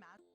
match.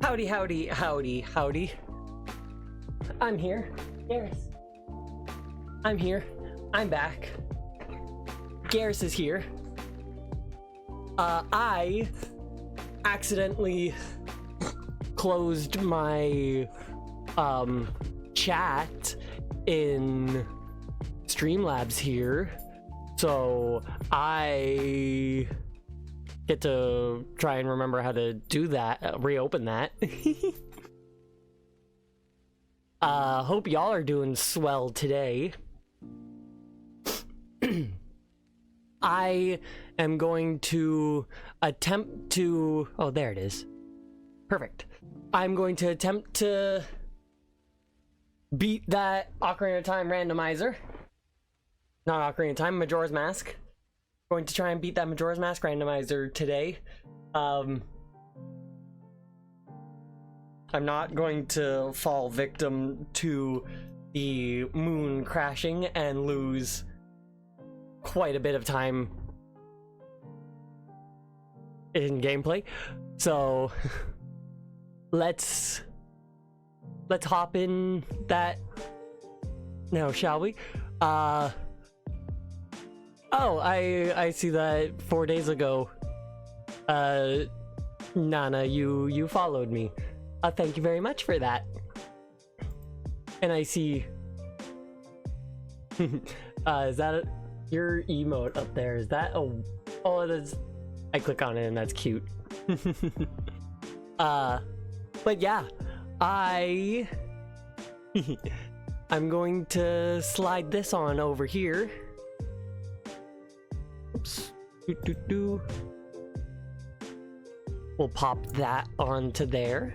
Howdy, howdy, howdy, howdy. I'm here. Garrus. I'm here. I'm back. Garrus is here. I accidentally closed my chat in Streamlabs here, so I get to try and remember how to do that, reopen that. Hope y'all are doing swell today. I am going to attempt to... Oh, there it is. Perfect. I'm going to attempt to beat that Ocarina of Time randomizer. Not Ocarina of Time, Majora's Mask. Going to try and beat that Majora's Mask randomizer today. I'm not going to fall victim to the moon crashing and lose quite a bit of time in gameplay. So let's hop in that now, shall we? Oh, I see that 4 days ago, Nana, you followed me. Thank you very much for that. And I see, is that your emote up there? Is that a, oh, that's, I click on it and that's cute. But yeah, I'm going to slide this on over here. Oops. We'll pop that onto there.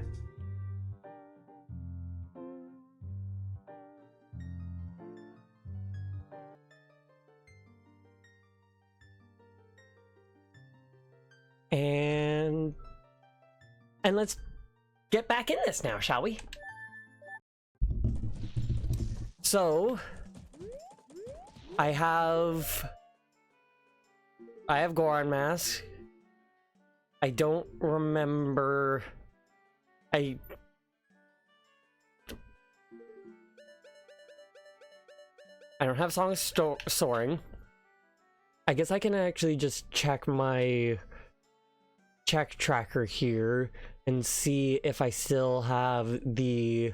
And let's get back in this now, shall we? So I have Goron Mask. I don't remember. I don't have Song of Soaring. I guess I can actually just check my check tracker here and see if I still have the...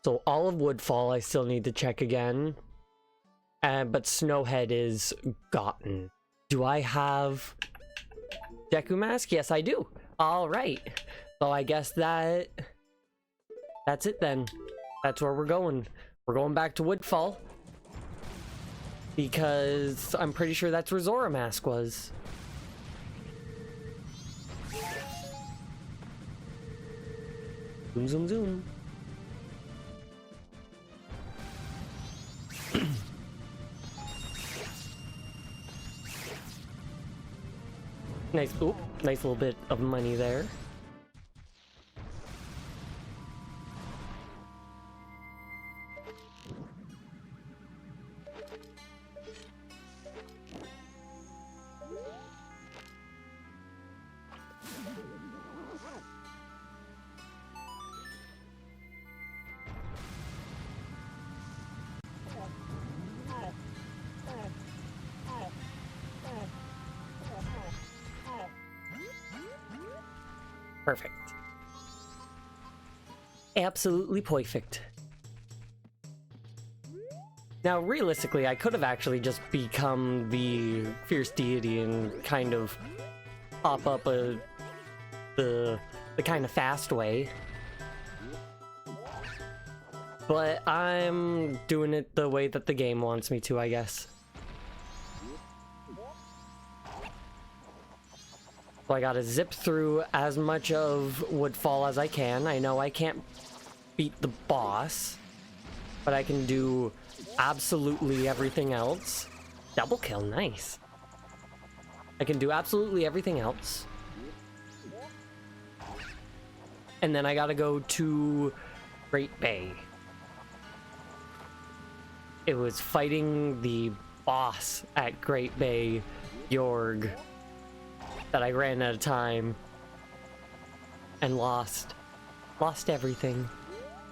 So all of Woodfall I still need to check again. But Snowhead is gotten. Do I have Deku Mask? Yes, I do. All right. So I guess that's it then. That's where we're going. We're going back to Woodfall, because I'm pretty sure that's where Zora Mask was. Zoom, zoom, zoom. Nice, oop, nice little bit of money there. Perfect. Absolutely perfect. Now, realistically, I could have actually just become the Fierce Deity and kind of pop up the kind of fast way. But I'm doing it the way that the game wants me to, I guess. So I gotta zip through as much of Woodfall as I can. I know I can't beat the boss, but I can do absolutely everything else. Double kill, nice. I can do absolutely everything else. And then I gotta go to Great Bay. It was fighting the boss at Great Bay, Yorg, that I ran out of time. and lost everything.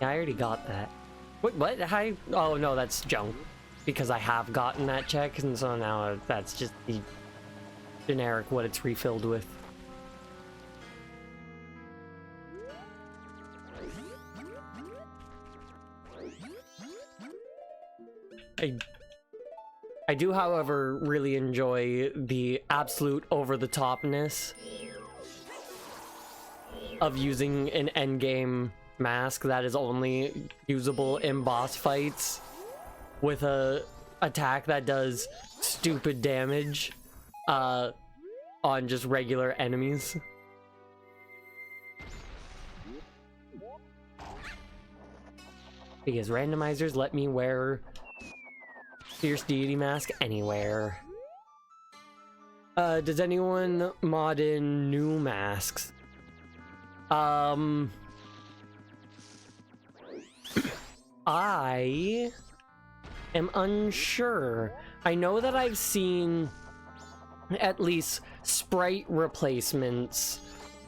Yeah, I already got that. What? Hi? Oh no, that's junk. Because I have gotten that check, and so now that's just the generic what it's refilled with. I do, however, really enjoy the absolute over-the-topness of using an endgame mask that is only usable in boss fights with a attack that does stupid damage on just regular enemies. Because randomizers let me wear Fierce Deity Mask anywhere. Does anyone mod in new masks? I am unsure. I know that I've seen at least sprite replacements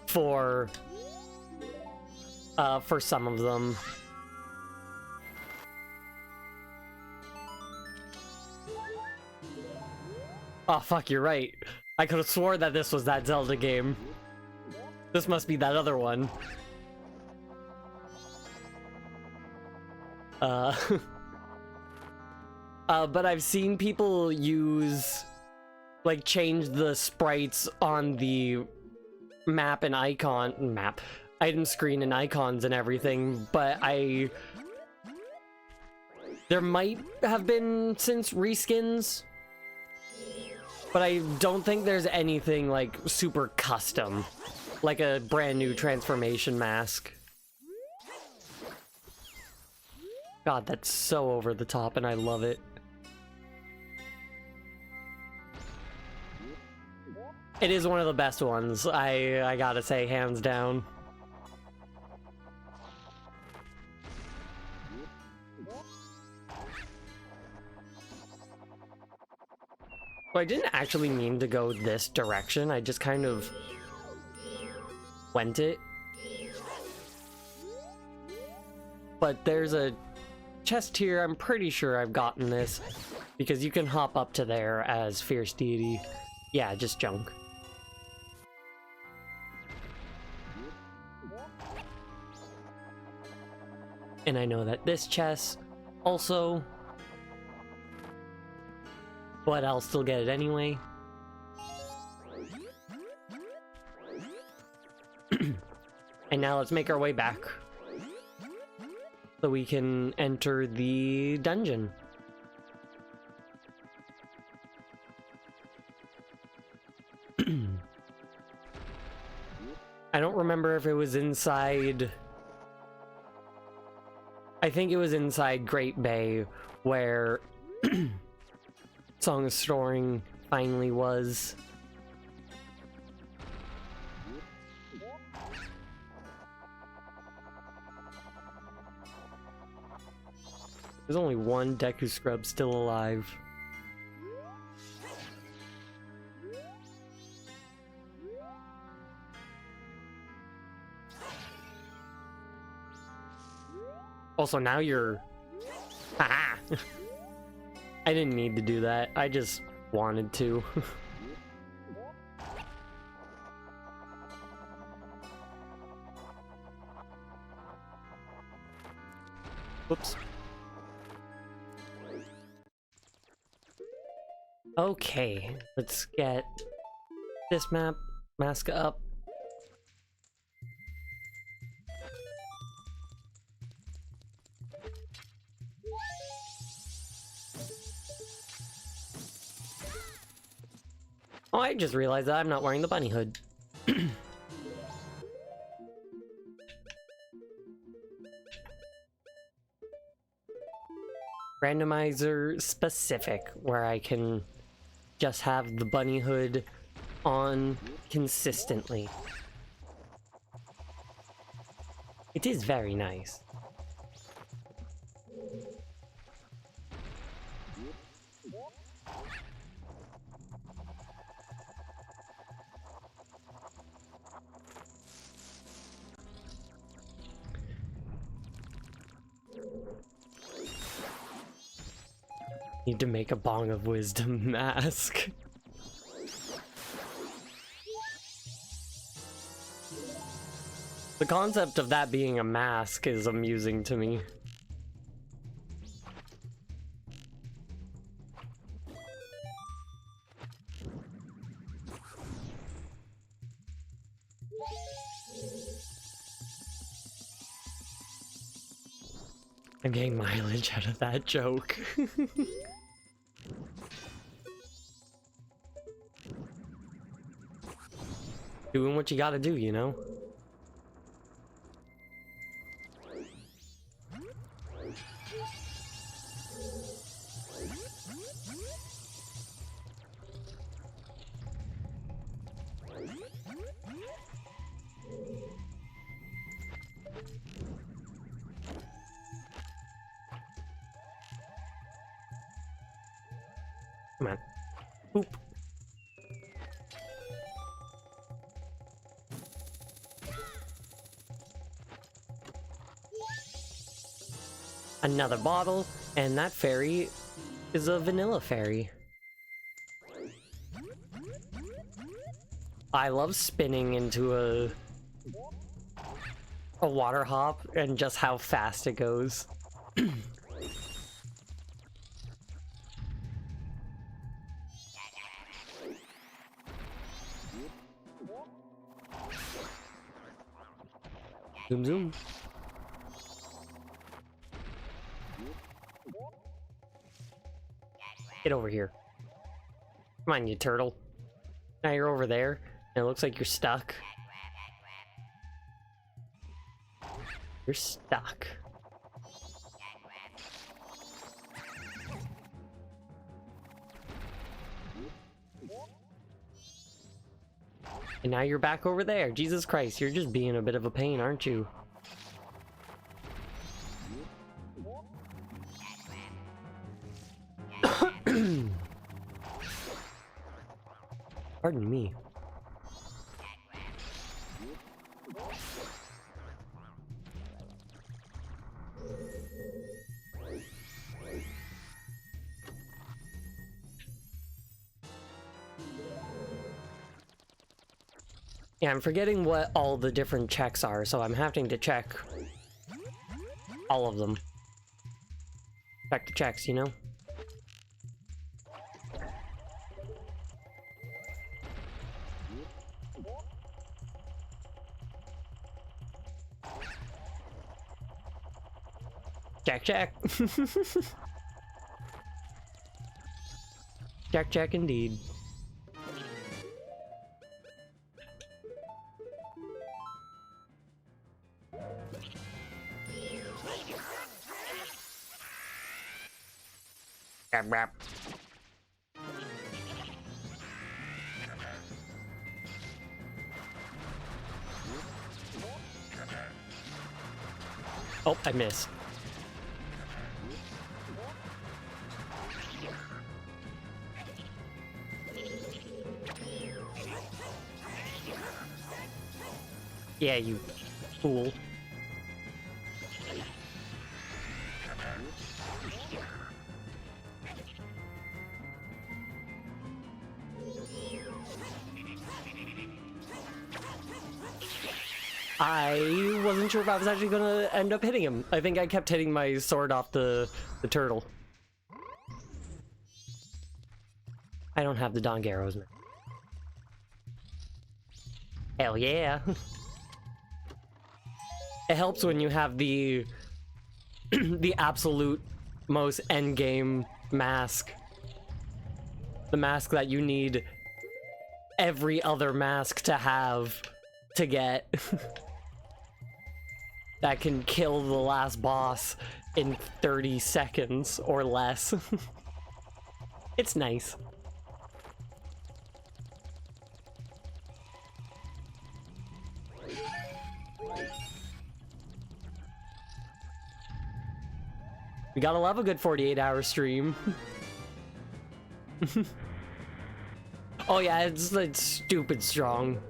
for some of them. Oh fuck, you're right. I could have swore that this was that Zelda game. This must be that other one. But I've seen people use, like, change the sprites on the item screen and icons and everything, but there might have been since reskins, but I don't think there's anything, like, super custom, like a brand new transformation mask. God, that's so over the top, and I love it. It is one of the best ones, I gotta say, hands down. So I didn't actually mean to go this direction, I just kind of went it. But there's a chest here, I'm pretty sure I've gotten this, because you can hop up to there as Fierce Deity. Yeah, just junk. And I know that this chest also, but I'll still get it anyway. And now let's make our way back so we can enter the dungeon. I don't remember if it was inside... I think it was inside Great Bay where Song of Storing finally was. There's only one Deku Scrub still alive. Also, now you're... Haha! I didn't need to do that. I just wanted to. Whoops. Okay, let's get this mask up. Oh, I just realized that I'm not wearing the bunny hood. Randomizer specific, where I can just have the bunny hood on consistently. It is very nice. Need to make a Bong of Wisdom mask. The concept of that being a mask is amusing to me. I'm getting mileage out of that joke. Doing what you gotta do, you know? Come on. Oop. Another bottle, and that fairy is a vanilla fairy. I love spinning into a water hop and just how fast it goes. Zoom zoom. Get over here. Come on, you turtle. Now you're over there, and it looks like you're stuck. You're stuck. And now you're back over there. Jesus Christ, you're just being a bit of a pain, aren't you? Pardon me. Yeah, I'm forgetting what all the different checks are, so I'm having to check all of them. Check the checks, you know? Check, check. Check, check indeed. Rap, rap. Oh, I missed. Yeah, you fool. I wasn't sure if I was actually gonna end up hitting him. I think I kept hitting my sword off the turtle. I don't have the dong arrows, man. Hell yeah. It helps when you have the the absolute most endgame mask. The mask that you need every other mask to have to get. That can kill the last boss in 30 seconds or less. It's nice. We gotta love a good 48-hour stream. Oh yeah, it's stupid strong.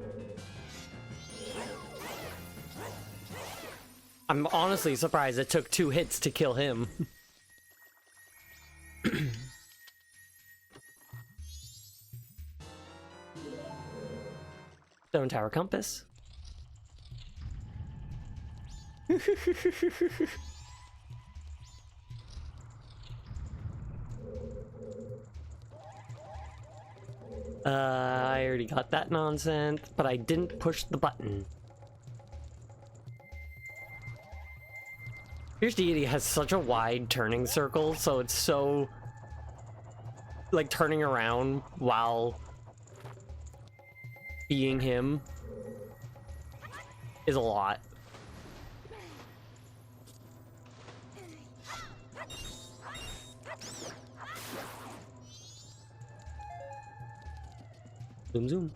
I'm honestly surprised it took 2 hits to kill him. Stone tower compass. I already got that nonsense, but I didn't push the button. Fierce Deity has such a wide turning circle, so it's so... like, turning around while being him is a lot. Zoom, zoom.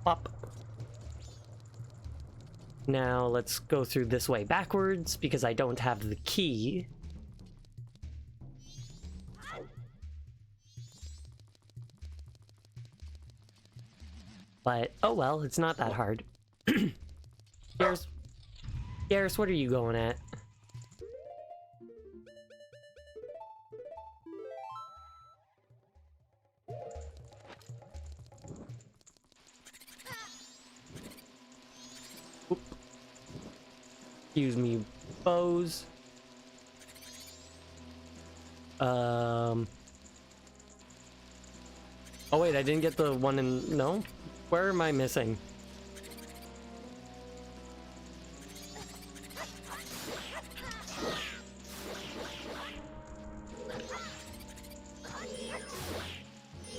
Pop. Now let's go through this way backwards because I don't have the key. But, oh well, it's not that hard. Garrus, what are you going at? Oop. Excuse me, bows. Oh wait, I didn't get the one in... no? Where am I missing?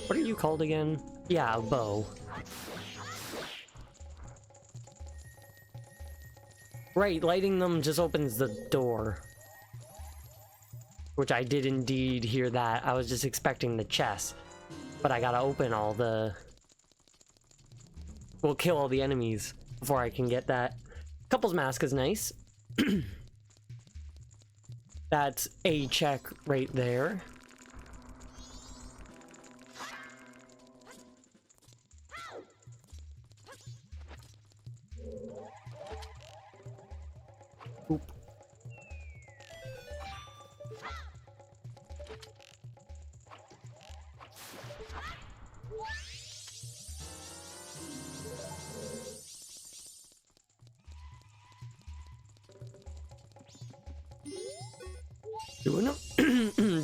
What are you called again? Yeah, a bow. Right, lighting them just opens the door. Which I did indeed hear that. I was just expecting the chest. But I gotta open all the... we'll kill all the enemies before I can get that. Couple's Mask is nice. That's a check right there. Oop.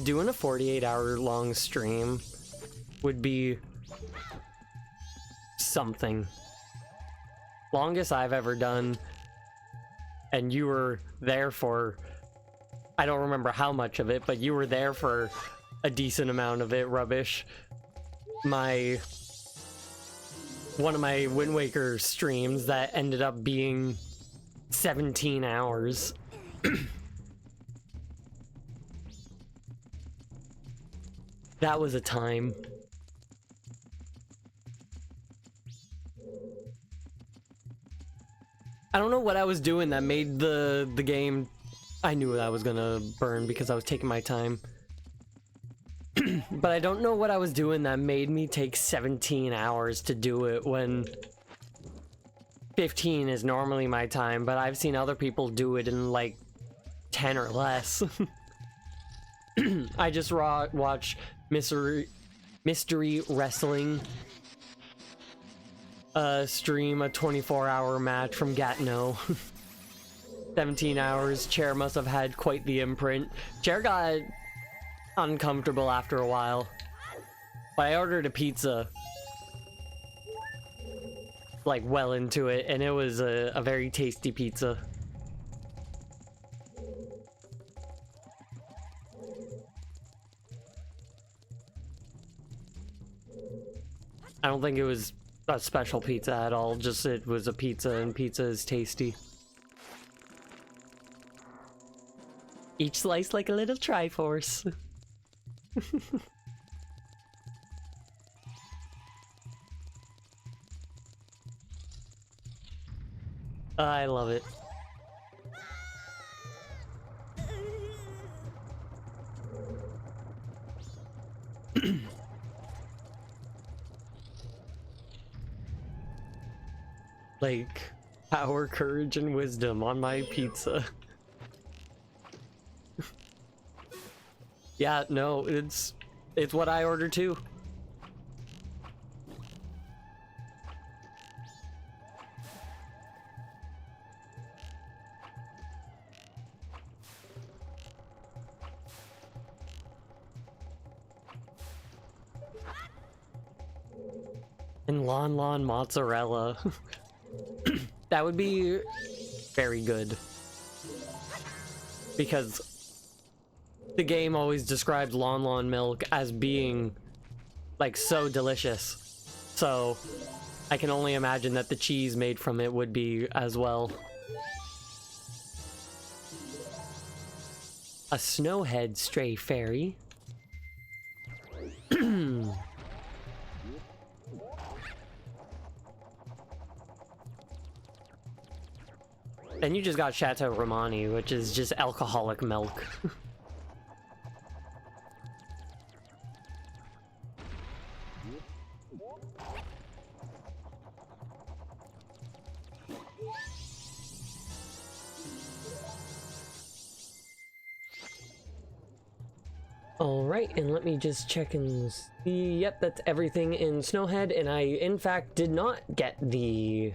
Doing a 48-hour long stream would be something. Longest I've ever done, and you were there for, I don't remember how much of it, but you were there for a decent amount of it, Rubbish. One of my Wind Waker streams that ended up being 17 hours. That was a time. I don't know what I was doing that made the game... I knew I was gonna burn because I was taking my time. But I don't know what I was doing that made me take 17 hours to do it when 15 is normally my time, but I've seen other people do it in like 10 or less. I just watch Mystery Wrestling stream a 24-hour match from Gatineau. 17 hours. Chair must have had quite the imprint. Chair got uncomfortable after a while. But I ordered a pizza like well into it, and it was a very tasty pizza. I don't think it was a special pizza at all, just it was a pizza, and pizza is tasty. Each slice like a little Triforce. I love it. Like, power, courage, and wisdom on my pizza. Yeah, no, it's what I ordered too. And Lon mozzarella. That would be very good. Because the game always describes Lon milk as being like so delicious. So I can only imagine that the cheese made from it would be as well. A snowhead stray fairy. And you just got Chateau Romani, which is just alcoholic milk. Alright, and let me just check and see. Yep, that's everything in Snowhead, and I, in fact, did not get the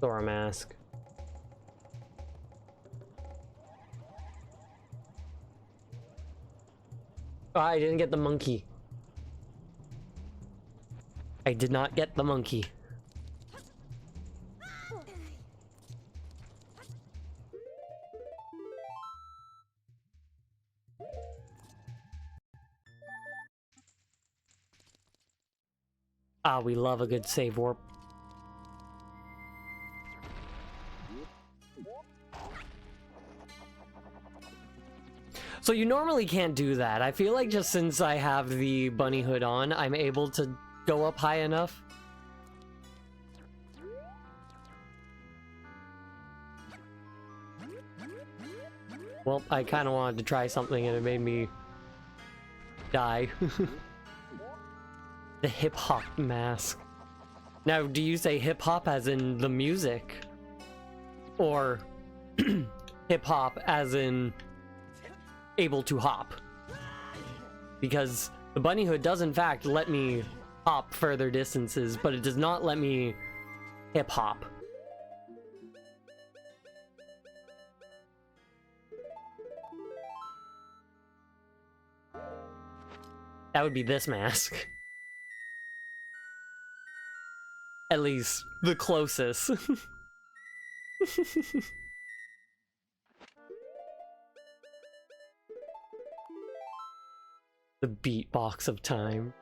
Dora mask. Oh, I didn't get the monkey. I did not get the monkey. Ah, we love a good save warp. So you normally can't do that. I feel like just since I have the bunny hood on, I'm able to go up high enough. Well, I kind of wanted to try something and it made me die. The hip-hop mask. Now, do you say hip-hop as in the music? Or hip-hop as in able to hop? Because the bunny hood does in fact let me hop further distances, but it does not let me hip-hop. That would be this mask. At least, the closest. The beatbox of time.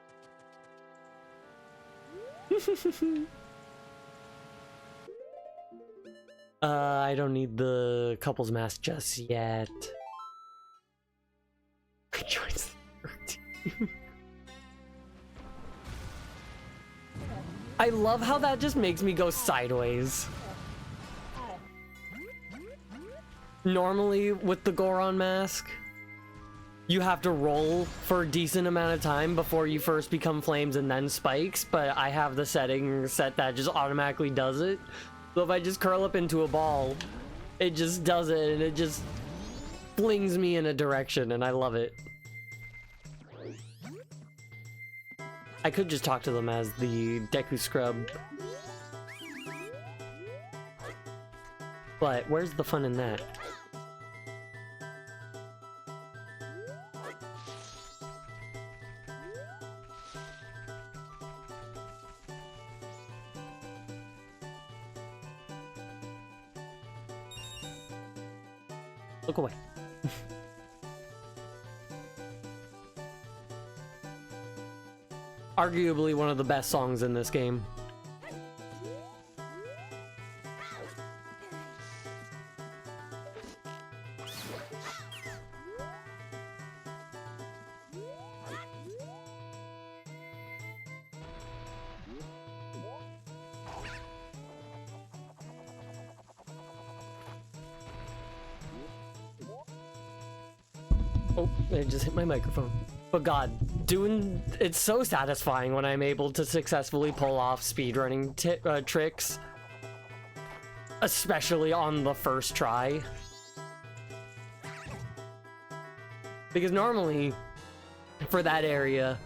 I don't need the couple's mask just yet. Rejoice the 13. I love how that just makes me go sideways. Normally, with the Goron mask, you have to roll for a decent amount of time before you first become flames and then spikes, but I have the setting set that just automatically does it. So if I just curl up into a ball, it just does it, and it just flings me in a direction, and I love it. I could just talk to them as the Deku Scrub. But where's the fun in that? Look away. Arguably one of the best songs in this game. Oh, I just hit my microphone. But god, it's so satisfying when I'm able to successfully pull off speedrunning tricks. Especially on the first try. Because normally, for that area,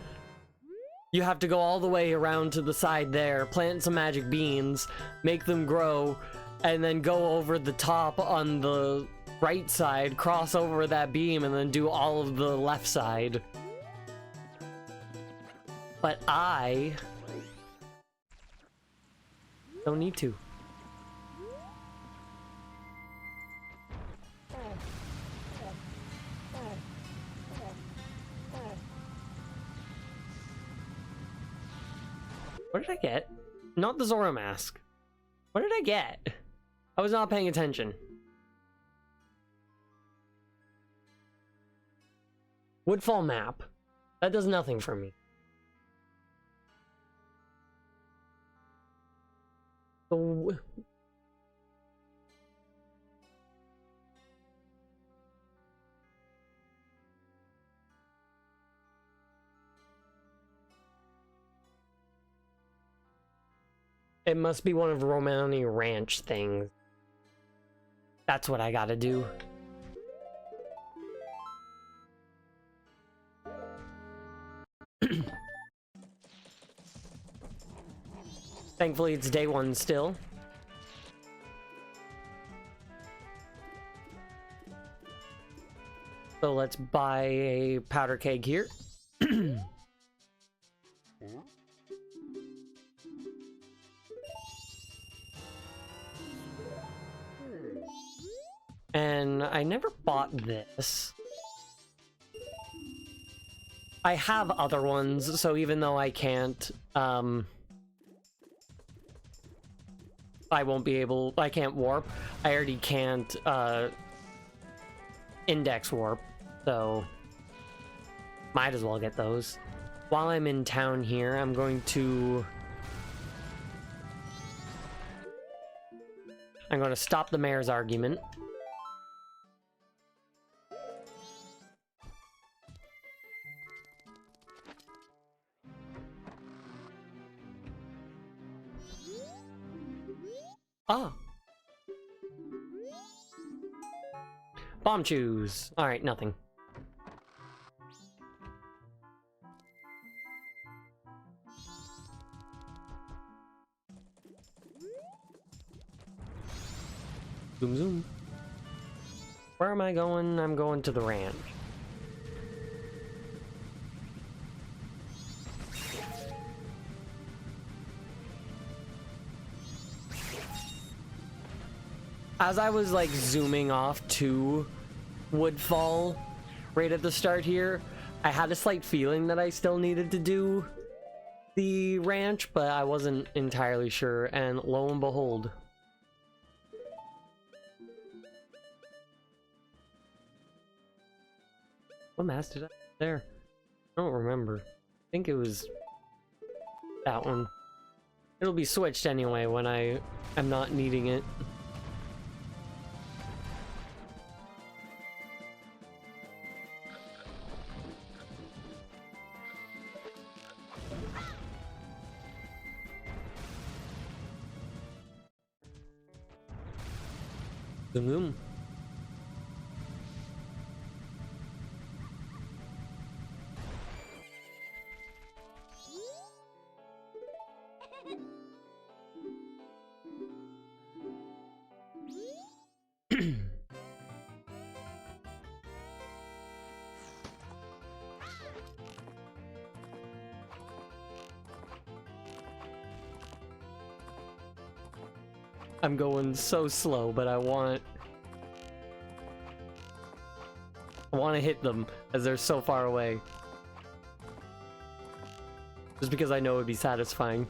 you have to go all the way around to the side there, plant some magic beans, make them grow, and then go over the top on the right side, cross over that beam, and then do all of the left side. But I don't need to. What did I get? Not the Zora mask. What did I get? I was not paying attention. Woodfall map. That does nothing for me. So... It must be one of Romani Ranch things. That's what I gotta do. Thankfully, it's day one still. So let's buy a powder keg here. And I never bought this. I have other ones, so even though I can't, I won't be able, I can't warp. I already can't, index warp, so might as well get those. While I'm in town here, I'm going to stop the mayor's argument. Ah. Bomb choose. Alright, nothing. Zoom zoom. Where am I going? I'm going to the ranch. As I was like zooming off to Woodfall right at the start here, I had a slight feeling that I still needed to do the ranch, but I wasn't entirely sure, and lo and behold. What mask did I have there? I don't remember. I think it was that one. It'll be switched anyway when I am not needing it. Zoom zoom. I'm going so slow, but I want to hit them as they're so far away. Just because I know it would be satisfying.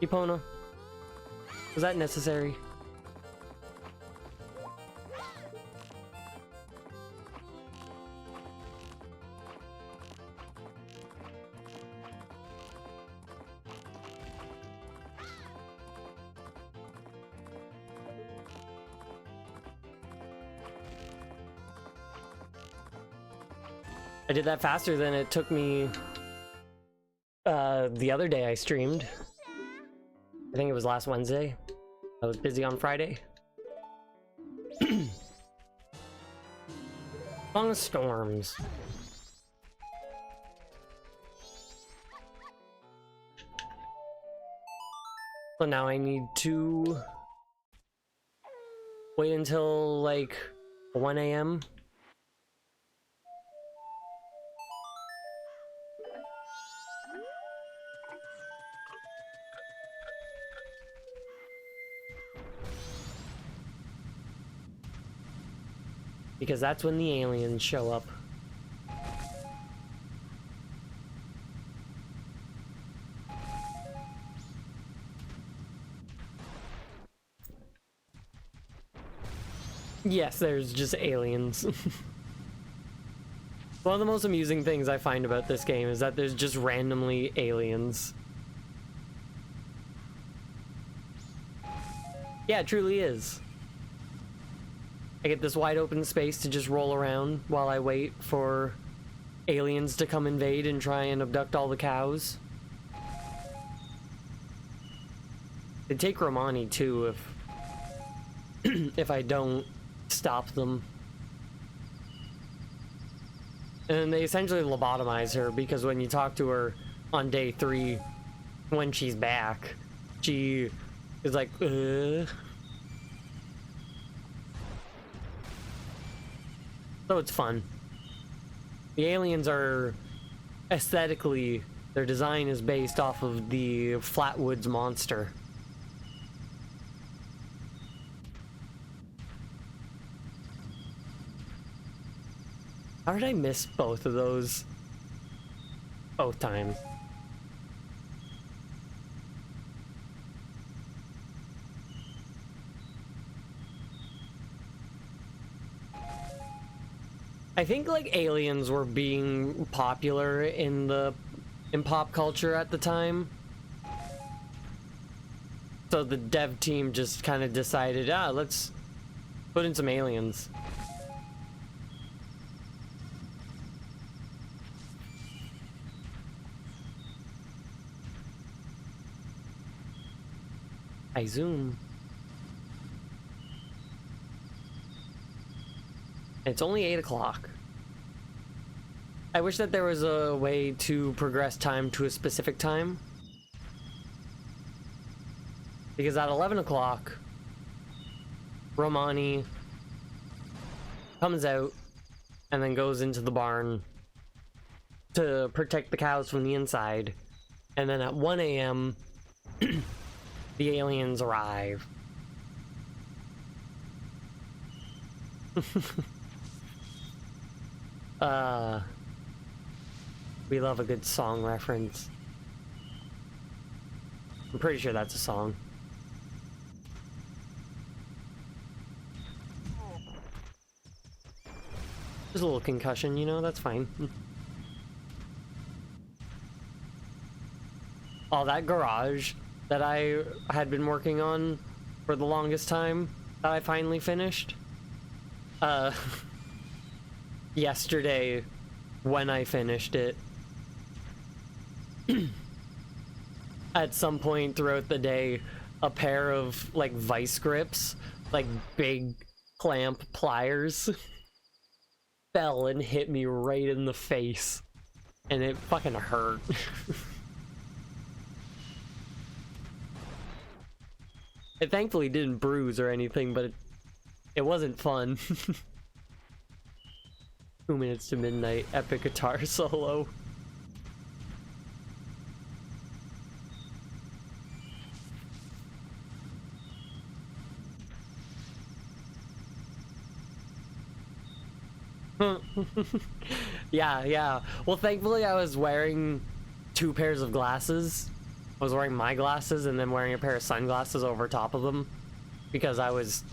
Epona, was that necessary? I did that faster than it took me the other day I streamed. I think it was last Wednesday. I was busy on Friday. Song of Storms. So now I need to wait until like 1 a.m. Because that's when the aliens show up. Yes, there's just aliens. One of the most amusing things I find about this game is that there's just randomly aliens. Yeah, it truly is. I get this wide open space to just roll around while I wait for aliens to come invade and try and abduct all the cows. They take Romani too if I don't stop them. And they essentially lobotomize her because when you talk to her on day 3, when she's back, she is like, So it's fun. The aliens are aesthetically, their design is based off of the Flatwoods monster. How did I miss both of those? Both times. I think like aliens were being popular in pop culture at the time. So the dev team just kind of decided, let's put in some aliens. I zoom. It's only 8 o'clock. I wish that there was a way to progress time to a specific time. Because at 11 o'clock, Romani comes out and then goes into the barn to protect the cows from the inside. And then at 1 a.m., the aliens arrive. We love a good song reference. I'm pretty sure that's a song. Just a little concussion, you know, that's fine. All that garage that I had been working on for the longest time that I finally finished. Yesterday, when I finished it, at some point throughout the day, a pair of like vice grips, like big clamp pliers, fell and hit me right in the face, and it fucking hurt. It thankfully didn't bruise or anything, but it wasn't fun. 2 minutes to midnight, epic guitar solo. Yeah. Well, thankfully I was wearing 2 pairs of glasses. I was wearing my glasses and then wearing a pair of sunglasses over top of them because I was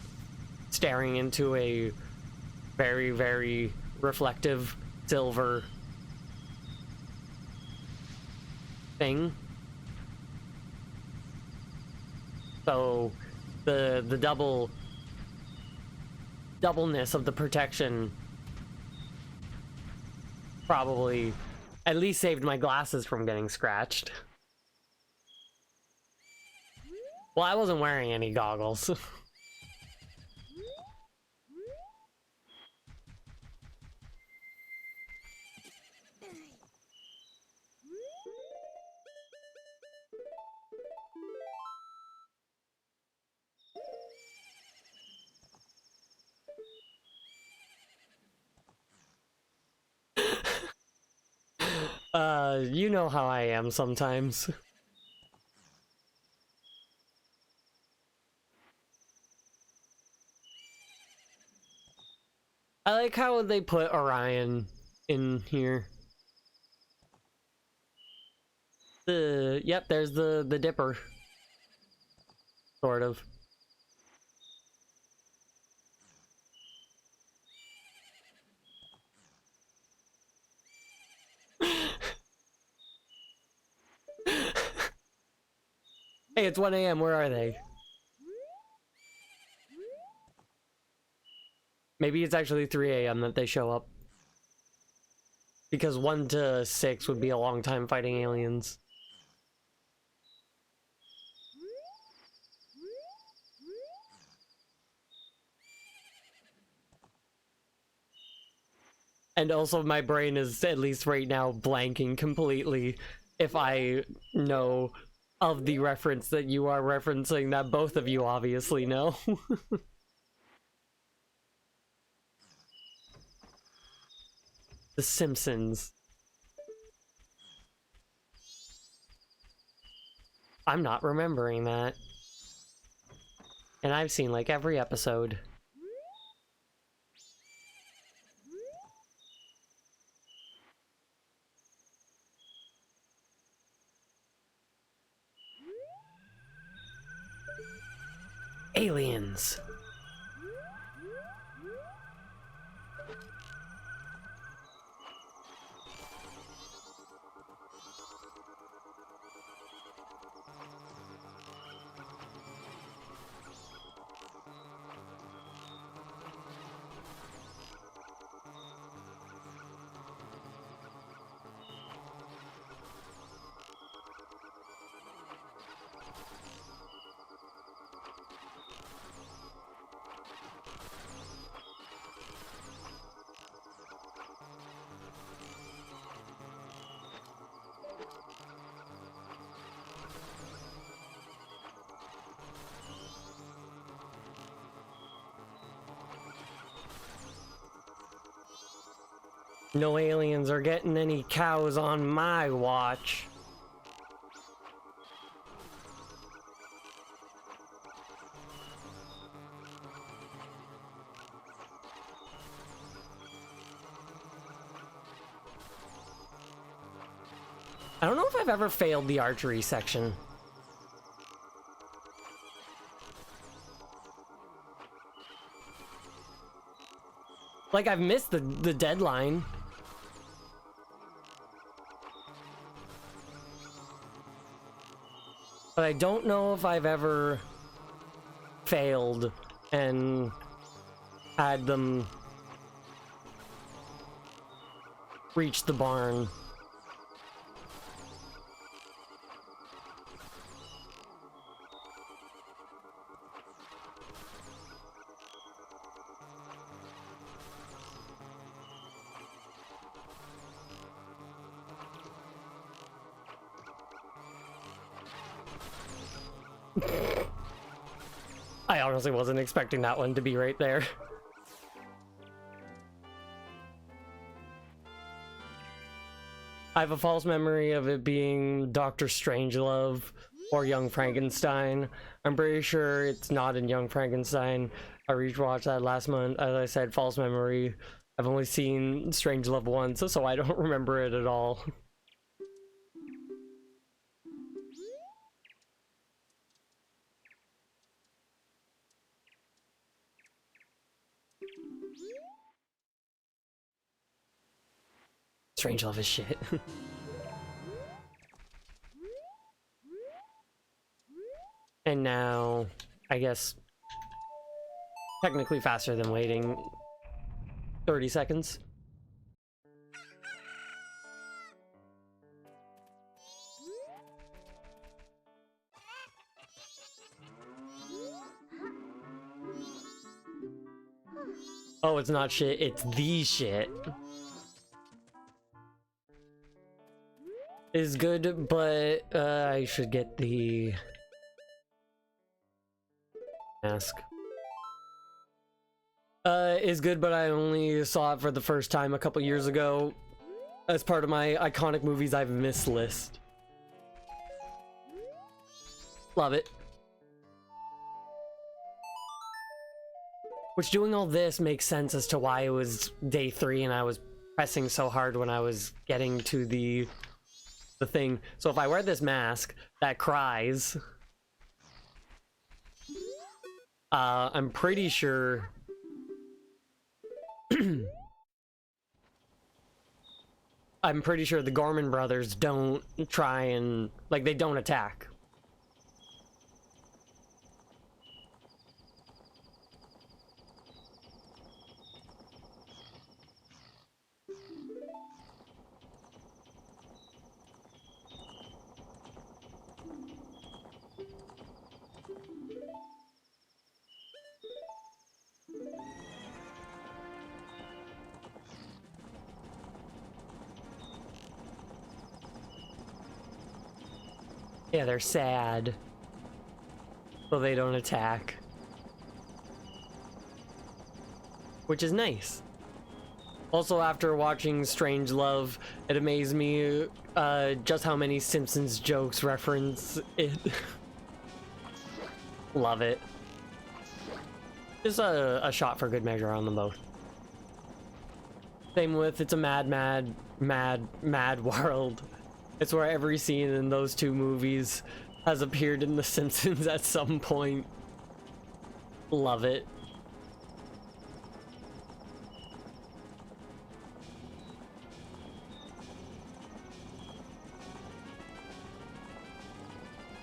staring into a very, very reflective silver thing. So the doubleness of the protection probably at least saved my glasses from getting scratched. Well, I wasn't wearing any goggles. You know how I am sometimes. I like how they put Orion in here. Yep, there's the Dipper. Sort of. Hey, it's 1 a.m. Where are they? Maybe it's actually 3 a.m. that they show up. Because 1 to 6 would be a long time fighting aliens. And also my brain is, at least right now, blanking completely if I know of the reference that you are referencing that both of you obviously know. The Simpsons. I'm not remembering that. And I've seen like every episode. Aliens. No aliens are getting any cows on my watch. I don't know if I've ever failed the archery section. Like, I've missed the deadline. But I don't know if I've ever failed and had them reach the barn. I honestly wasn't expecting that one to be right there. I have a false memory of it being Dr. Strangelove or Young Frankenstein. I'm pretty sure it's not in Young Frankenstein. I rewatched that last month. As I said, false memory. I've only seen Strangelove once, so I don't remember it at all. Strangelove is shit. And now, I guess, technically faster than waiting 30 seconds. Oh, it's not shit, it's the shit. Is good, but I should get the mask. Is good, but I only saw it for the first time a couple years ago as part of my iconic movies I've missed list. Love it. Which, doing all this makes sense as to why it was day 3 and I was pressing so hard when I was getting to the thing. So if I wear this mask that cries, I'm pretty sure I'm pretty sure the Gorman brothers don't try and, like, they don't attack. Yeah, they're sad, so they don't attack. Which is nice. Also, after watching Strangelove, it amazed me just how many Simpsons jokes reference it. Love it. Just a shot for good measure on them both. Same with It's a Mad, Mad, Mad, Mad World. It's where every scene in those two movies has appeared in The Simpsons at some point. Love it.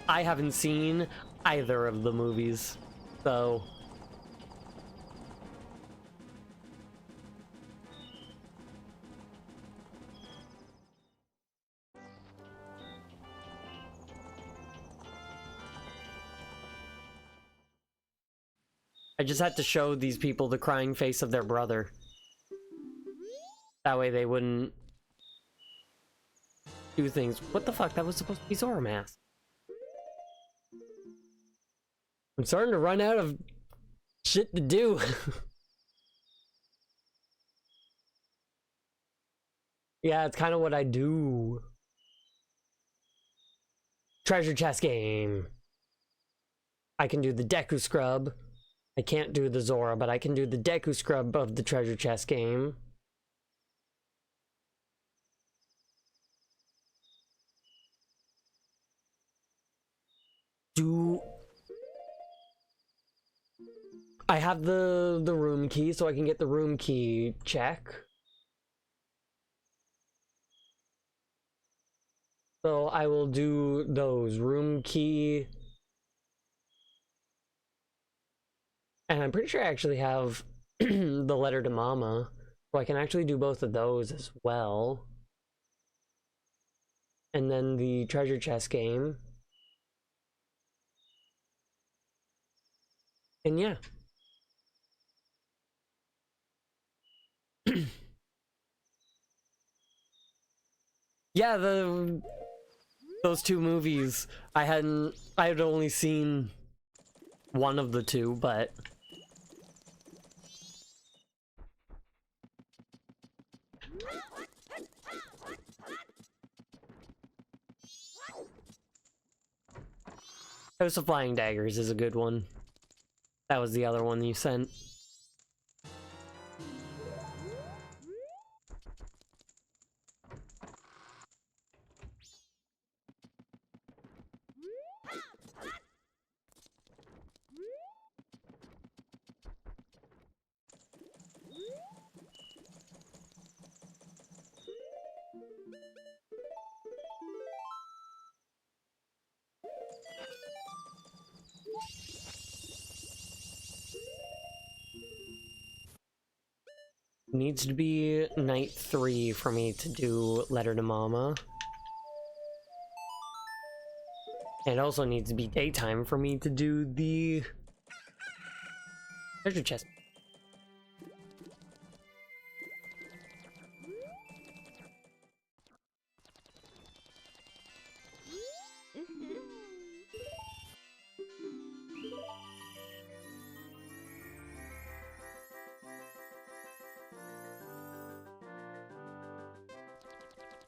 I haven't seen either of the movies, so... I just had to show these people the crying face of their brother. That way they wouldn't do things. What the fuck? That was supposed to be Zora Mask. I'm starting to run out of shit to do. Yeah, it's kind of what I do. Treasure chest game. I can do the Deku scrub. I can't do the Zora, but I can do the Deku scrub of the treasure chest game. I have the room key, so I can get the room key check. So I will do those room key. And I'm pretty sure I actually have the letter to Mama, so I can actually do both of those as well. And then the treasure chest game. And yeah. Yeah, those two movies, I had only seen one of the two, but House of Flying Daggers is a good one. That was the other one you sent. Needs to be night 3 for me to do Letter to Mama. And it also needs to be daytime for me to do the treasure chest.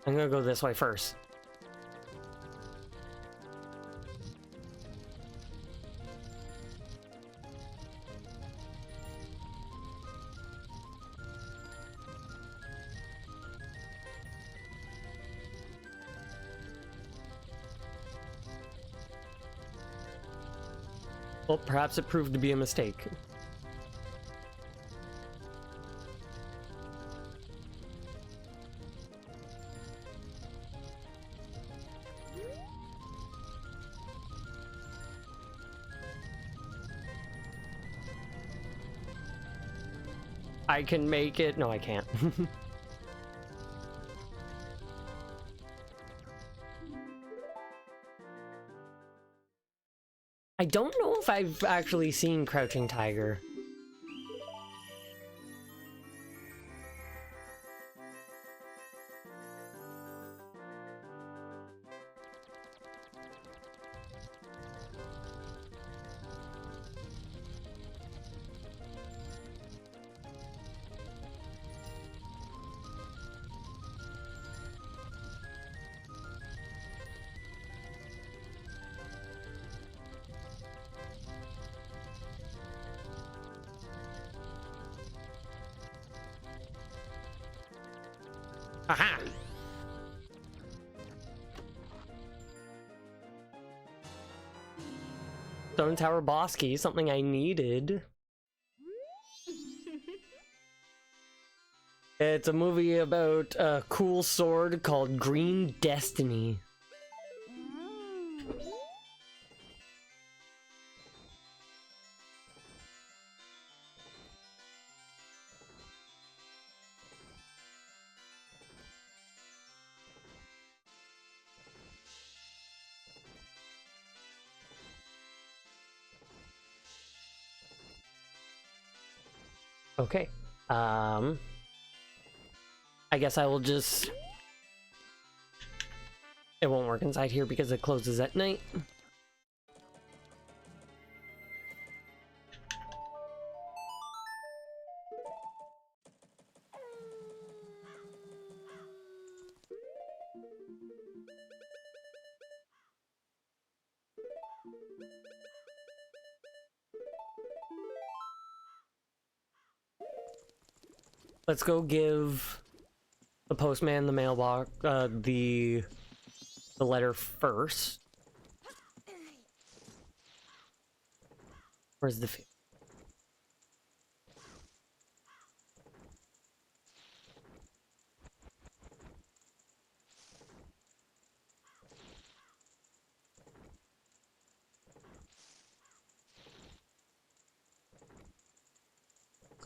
I'm gonna go this way first. Well, perhaps it proved to be a mistake. I can make it. No, I can't. I don't know if I've actually seen Crouching Tiger. Aha! Stone Tower boss key, something I needed. It's a movie about a cool sword called Green Destiny. Okay. I guess I will just... It won't work inside here because it closes at night. Let's go give the postman the mailbox, the letter first. Where's the...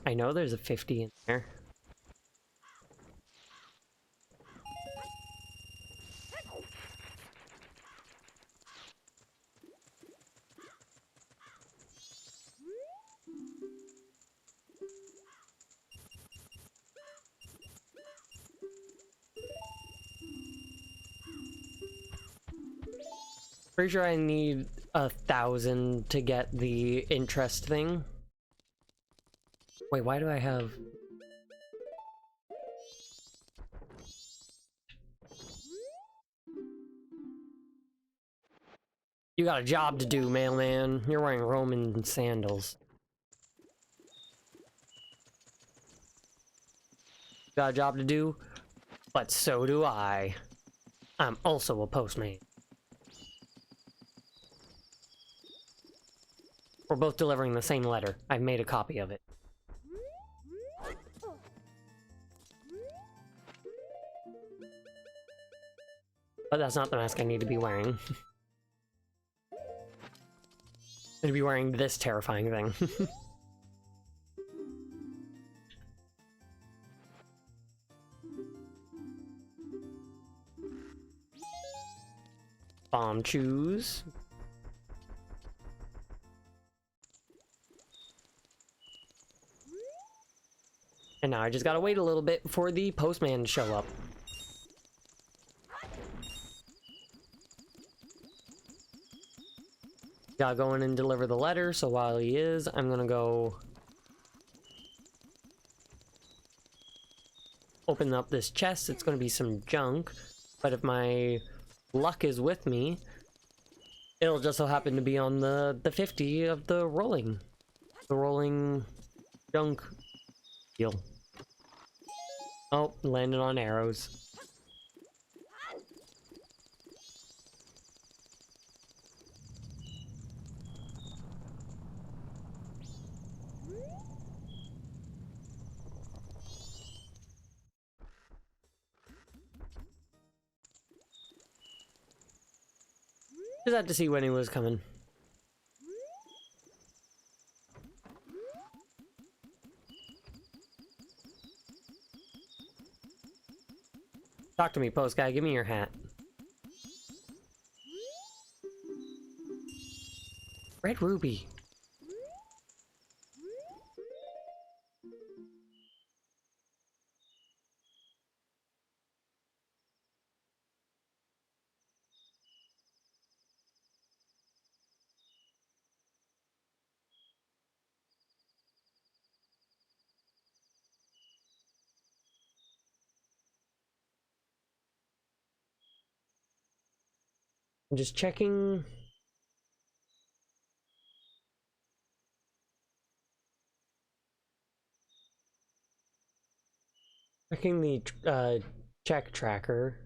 I know there's a 50 in there. Pretty sure I need 1,000 to get the interest thing. Wait, why do I have... You got a job to do, mailman. You're wearing Roman sandals. Got a job to do? But so do I. I'm also a postman. We're both delivering the same letter. I've made a copy of it. But that's not the mask I need to be wearing. I need to be wearing this terrifying thing. Bomb choose. And now I just gotta wait a little bit for the postman to show up. Gotta go in and deliver the letter, so while he is, I'm gonna go open up this chest, it's going to be some junk. But if my luck is with me, it'll just so happen to be on the 50 of the rolling junk deal. Oh, landed on arrows. Just had to see when he was coming. Talk to me, post guy. Give me your hat. Red ruby. I'm just checking. Checking the check tracker.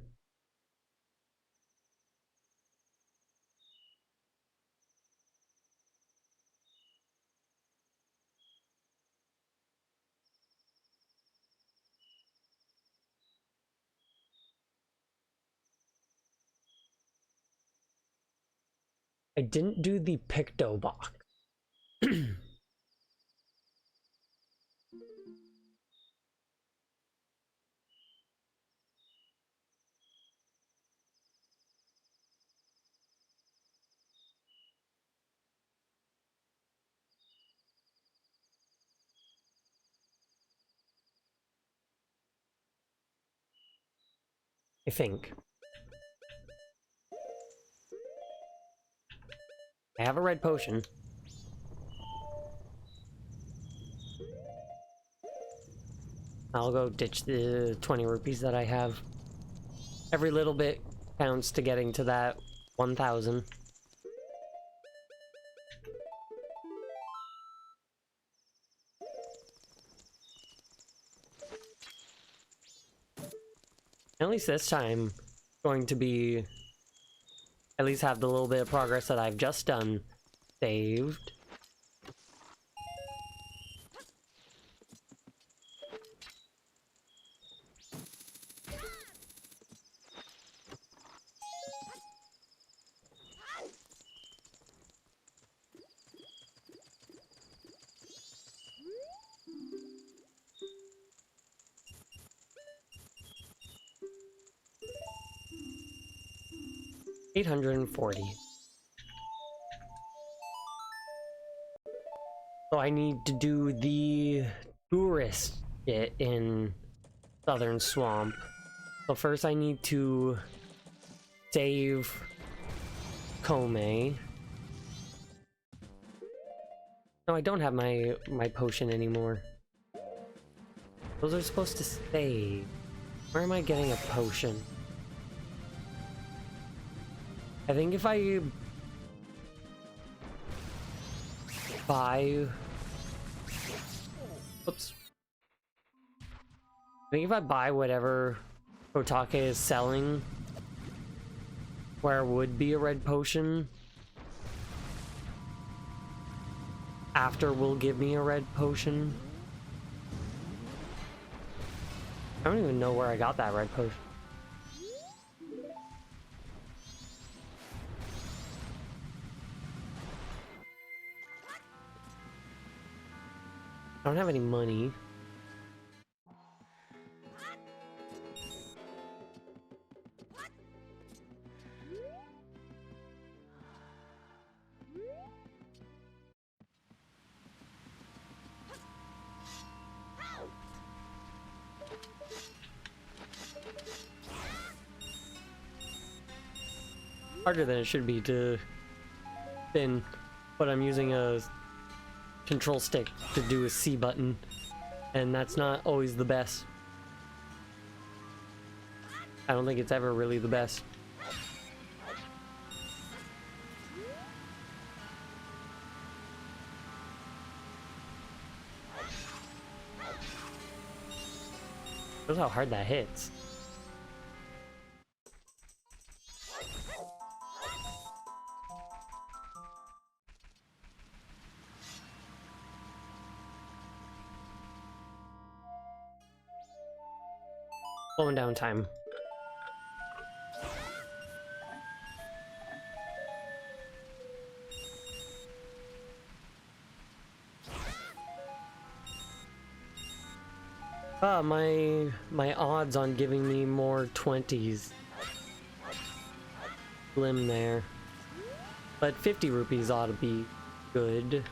I didn't do the Picto box. I think. I have a red potion. I'll go ditch the 20 rupees that I have. Every little bit counts to getting to that 1,000. At least this time, going to be at least have the little bit of progress that I've just done saved. $840. So I need to do the tourist bit in Southern Swamp. So first I need to save Kome. No, I don't have my potion anymore. Those are supposed to save. Where am I getting a potion? I think if I buy... Oops. I think if I buy whatever Kotake is selling, where would be a red potion, after will give me a red potion. I don't even know where I got that red potion. I don't have any money. Harder than it should be to spin, but I'm using a control stick to do a C button, and that's not always the best. I don't think it's ever really the best. Shows how hard that hits. Slowing down time. My odds on giving me more 20s. Slim there. But 50 rupees ought to be good.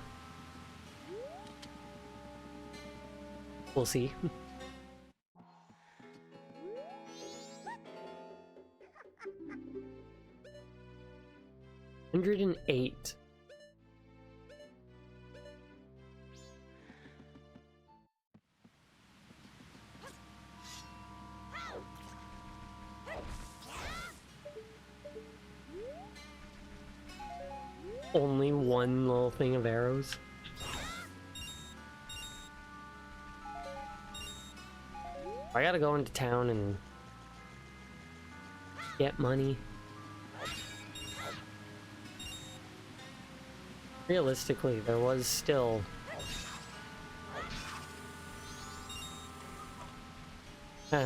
We'll see. 108. Only one little thing of arrows. I gotta go into town and get money. Realistically, there was still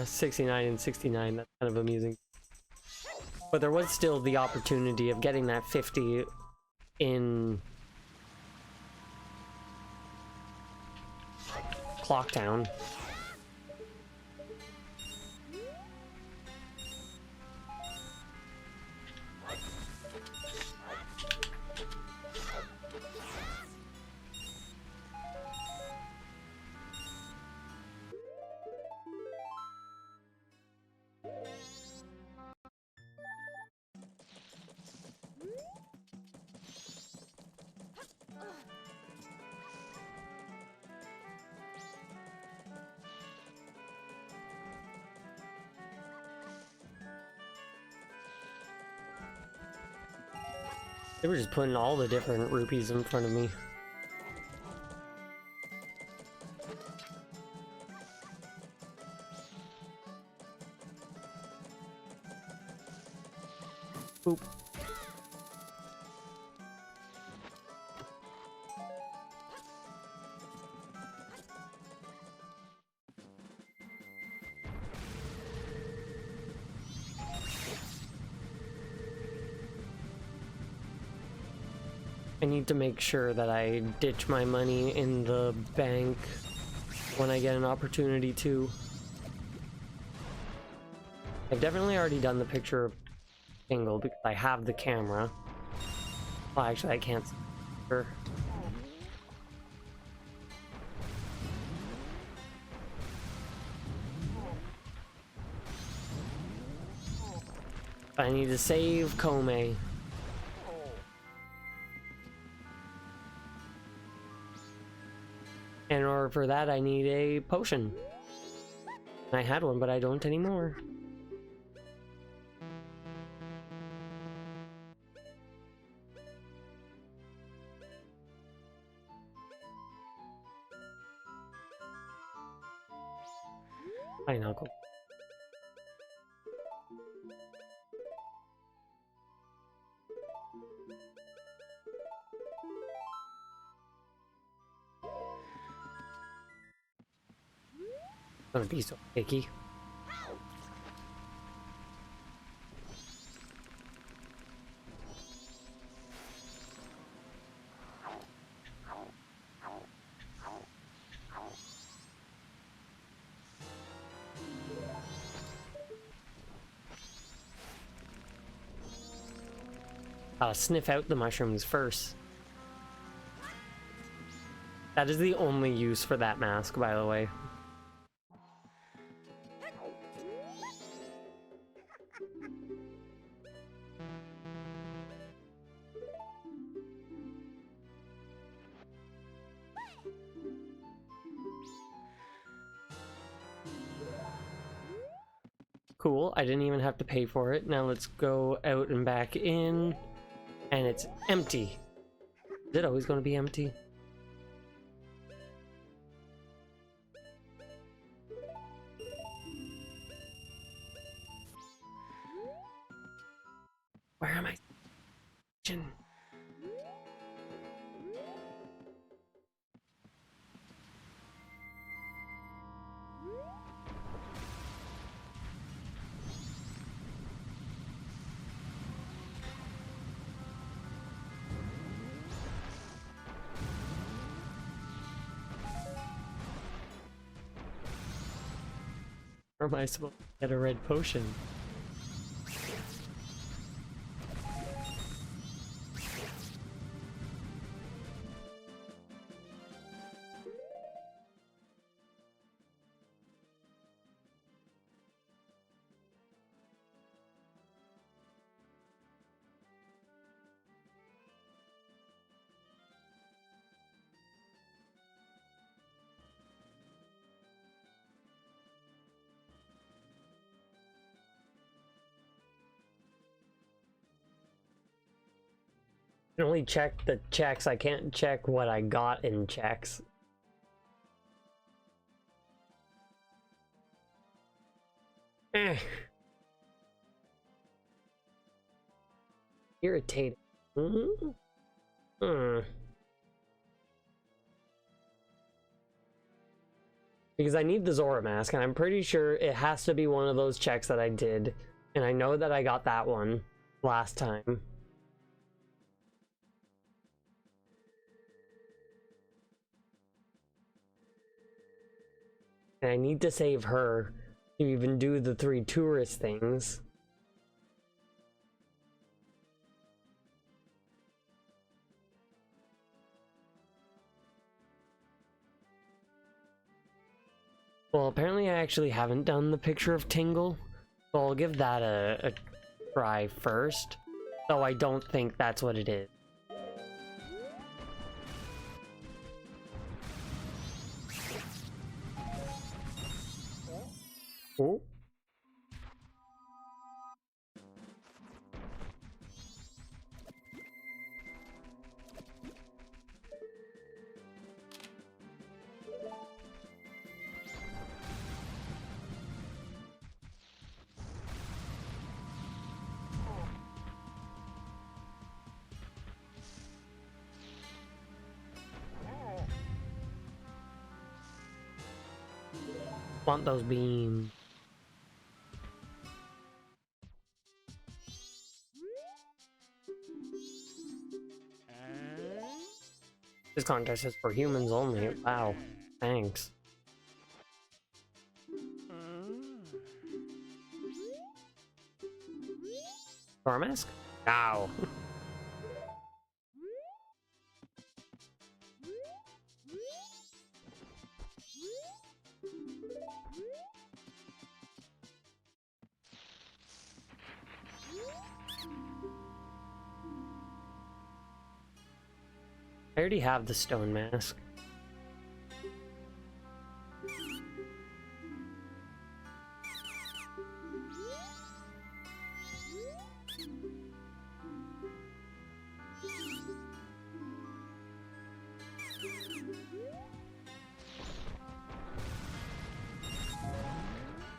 69 and 69. That's kind of amusing. But there was still the opportunity of getting that 50 in Clocktown. They were just putting all the different rupees in front of me. Oop. I need to make sure that I ditch my money in the bank when I get an opportunity to. I've definitely already done the picture of Tingle because I have the camera. Well, actually, I can't see her. I need to save Kome. And in order for that, I need a potion. I had one, but I don't anymore. Hi, Knuckle. Gonna be so picky. I'll sniff out the mushrooms first. That is the only use for that mask, by the way. cool. I didn't even have to pay for it. Now let's go out and back in. And it's empty. Is it always going to be empty? Where am I? Or am I supposed to get a red potion? I can only check the checks. I can't check what I got in checks. Irritating. Because I need the Zora mask, and I'm pretty sure it has to be one of those checks that I did. And I know that I got that one last time. And I need to save her to even do the 3 tourist things. Well, apparently I actually haven't done the picture of Tingle, so I'll give that a try first, though I don't think that's what it is. Oh. Want those beams. This contest is for humans only. Wow. Thanks. Star mask? Ow. I already have the stone mask.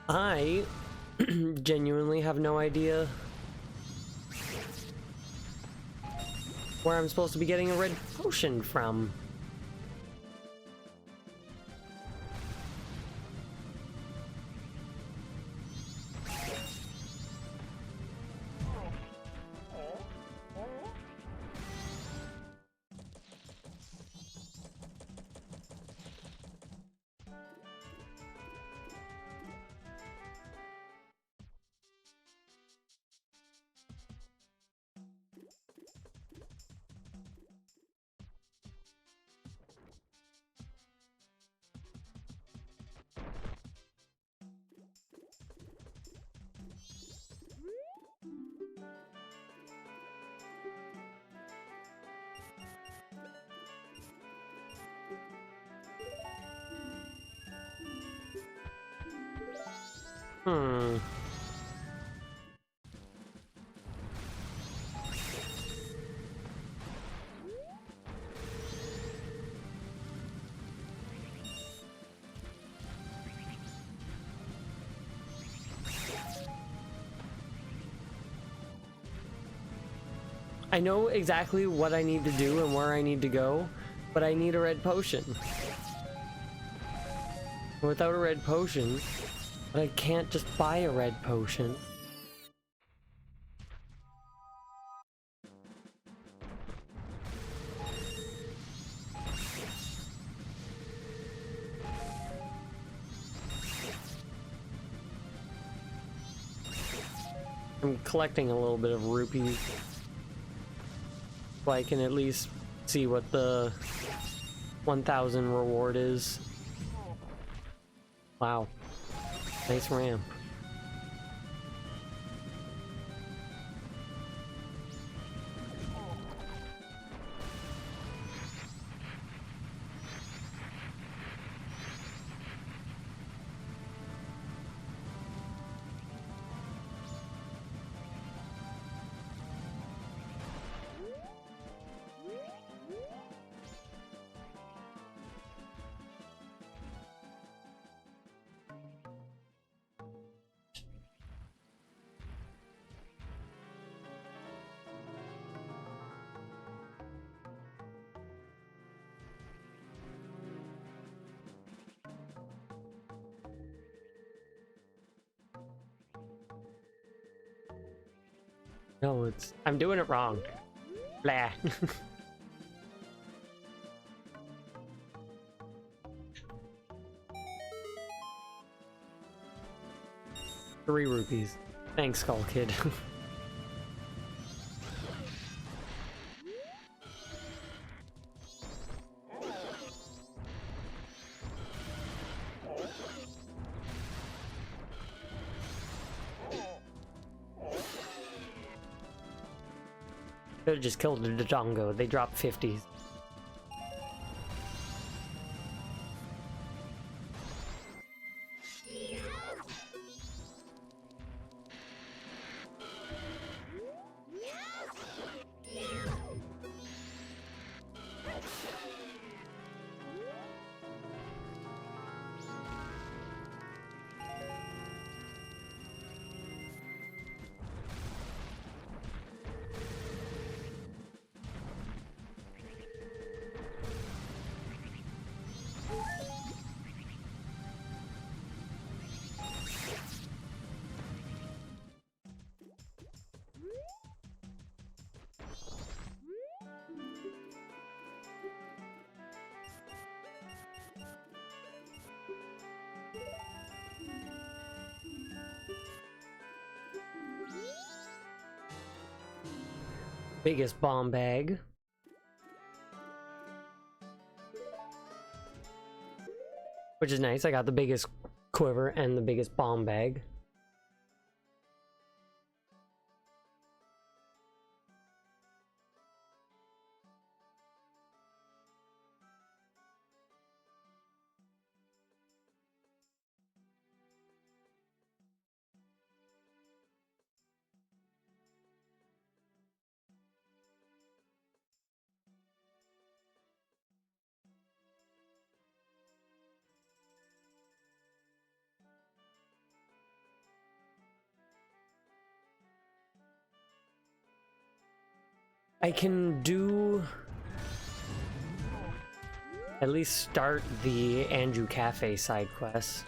I genuinely have no idea where I'm supposed to be getting a red potion from. I know exactly what I need to do and where I need to go, but I need a red potion. Without a red potion, I can't just buy a red potion. I'm collecting a little bit of rupees so I can at least see what the 1,000 reward is. Wow. Nice ramp. No, I'm doing it wrong. Blah. 3 rupees. Thanks, Skull Kid. Could've just killed the Dodongo. They dropped 50s. Biggest bomb bag. Which is nice. I got the biggest quiver and the biggest bomb bag. I can do at least start the Andrew Cafe side quest.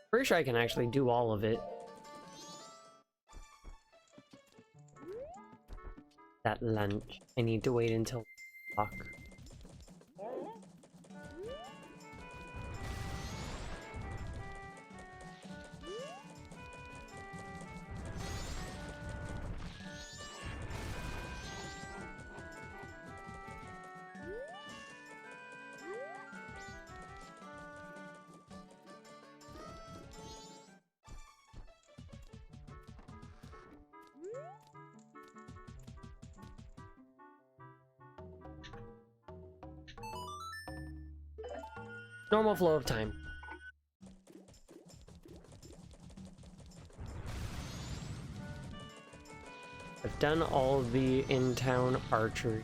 Pretty sure I can actually do all of it. That lunch. I need to wait until fuck. Normal flow of time. I've done all the in-town archery.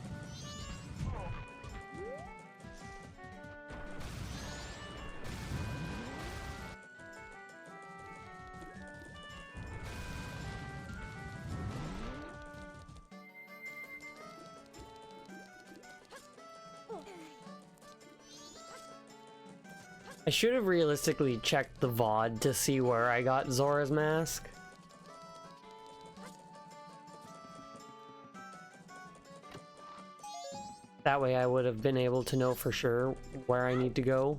I should have realistically checked the VOD to see where I got Zora's mask. That way I would have been able to know for sure where I need to go.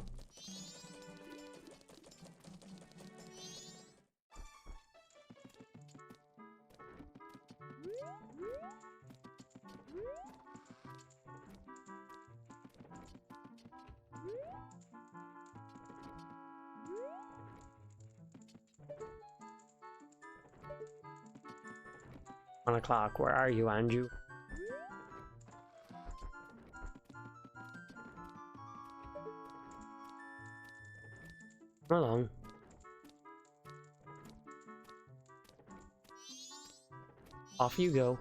O'clock. Where are you, Anju? Come along. Off you go.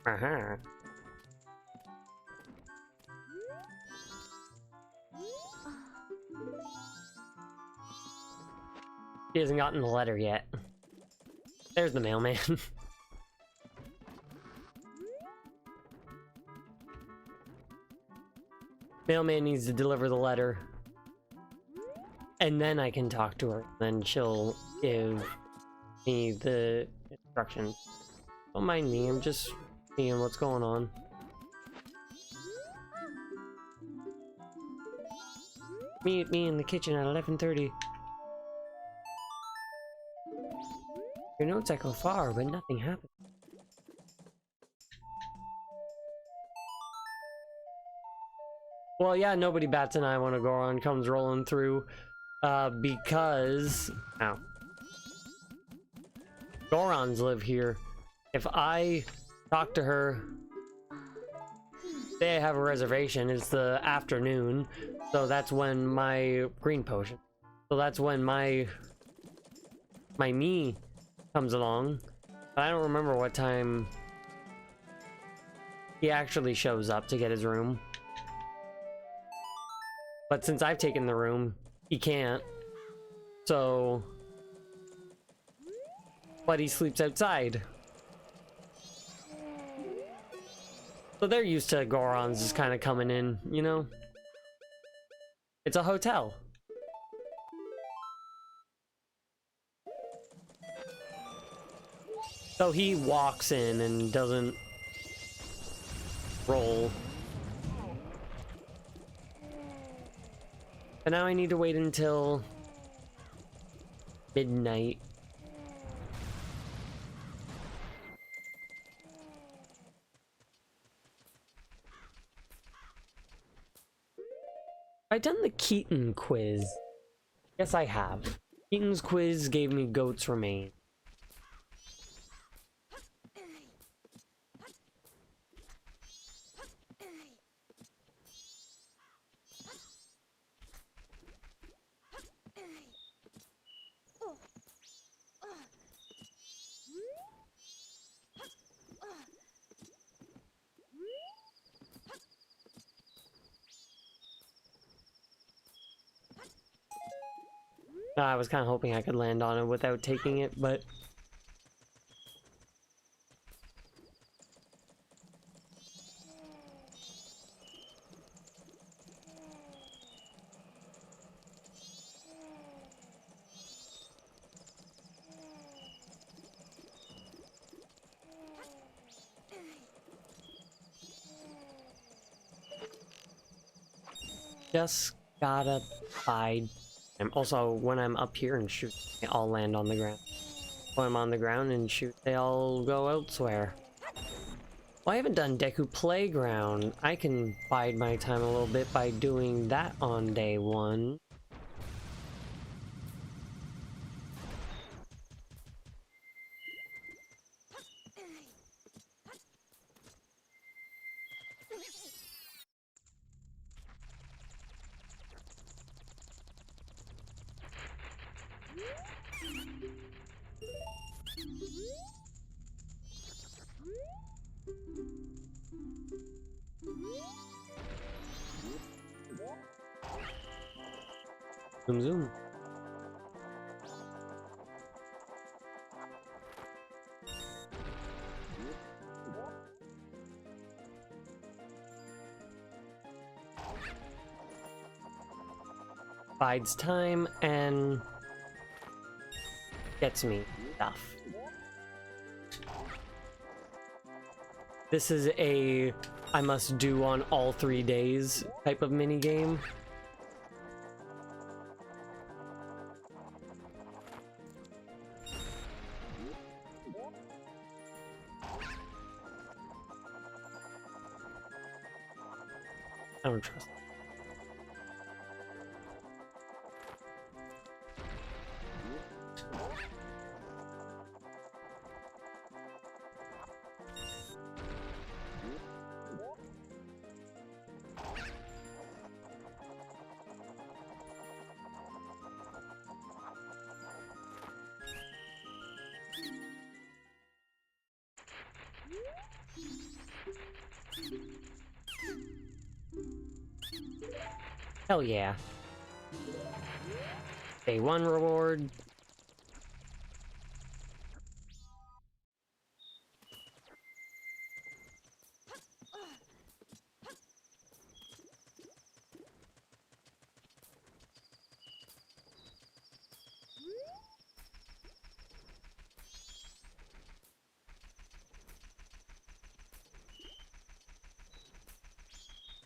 Uh-huh. He hasn't gotten the letter yet. There's the mailman. Mailman needs to deliver the letter. And then I can talk to her. Then she'll give me the instructions. Don't mind me, I'm just seeing what's going on. Meet me in the kitchen at 11:30. Your notes echo far, but nothing happened. Well, yeah, nobody bats an eye when a Goron comes rolling through, because... Ow. Gorons live here. If I talk to her... Say I have a reservation, it's the afternoon, so that's when my green potion. So that's when my me comes along. But I don't remember what time he actually shows up to get his room. But since I've taken the room, he can't. So... But he sleeps outside. So they're used to Gorons just kind of coming in, you know? It's a hotel. So he walks in and doesn't roll. But now I need to wait until midnight. I've done the Keaton quiz. Yes, I have. Keaton's quiz gave me goats remain. I was kind of hoping I could land on it without taking it, but... Just gotta bide. And also, when I'm up here and shoot, they all land on the ground. When I'm on the ground and shoot, they all go elsewhere. Well, I haven't done Deku Playground. I can bide my time a little bit by doing that on day one. Zoom zoom. bides time and gets me stuff. This is a I must do on all 3 days type of mini game. I don't trust. Hell yeah. Day 1 reward.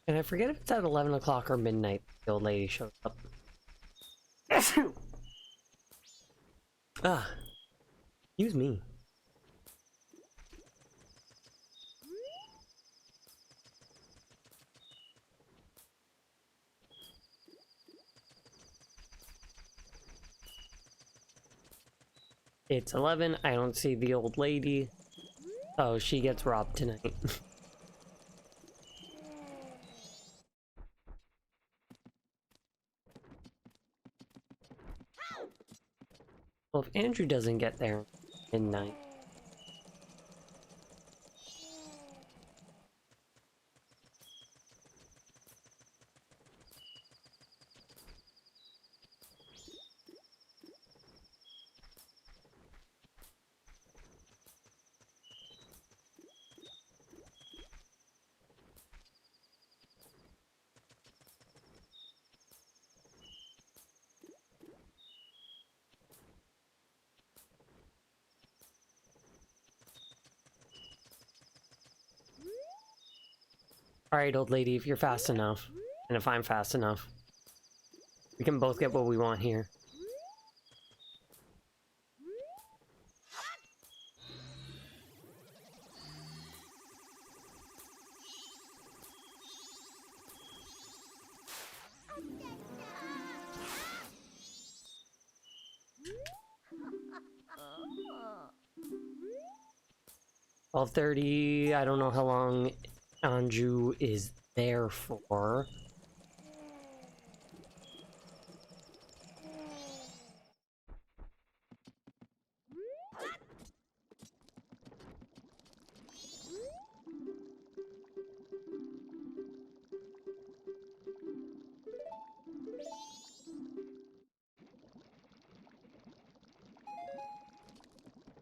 And I forget if it's at 11 o'clock or midnight the old lady shows up. Ah, excuse me. It's 11, I don't see the old lady. Oh, she gets robbed tonight. Well, if Andrew doesn't get there midnight. Alright, old lady, if you're fast enough, and if I'm fast enough, we can both get what we want here. Oh. 12:30, I don't know how long Anju is there for.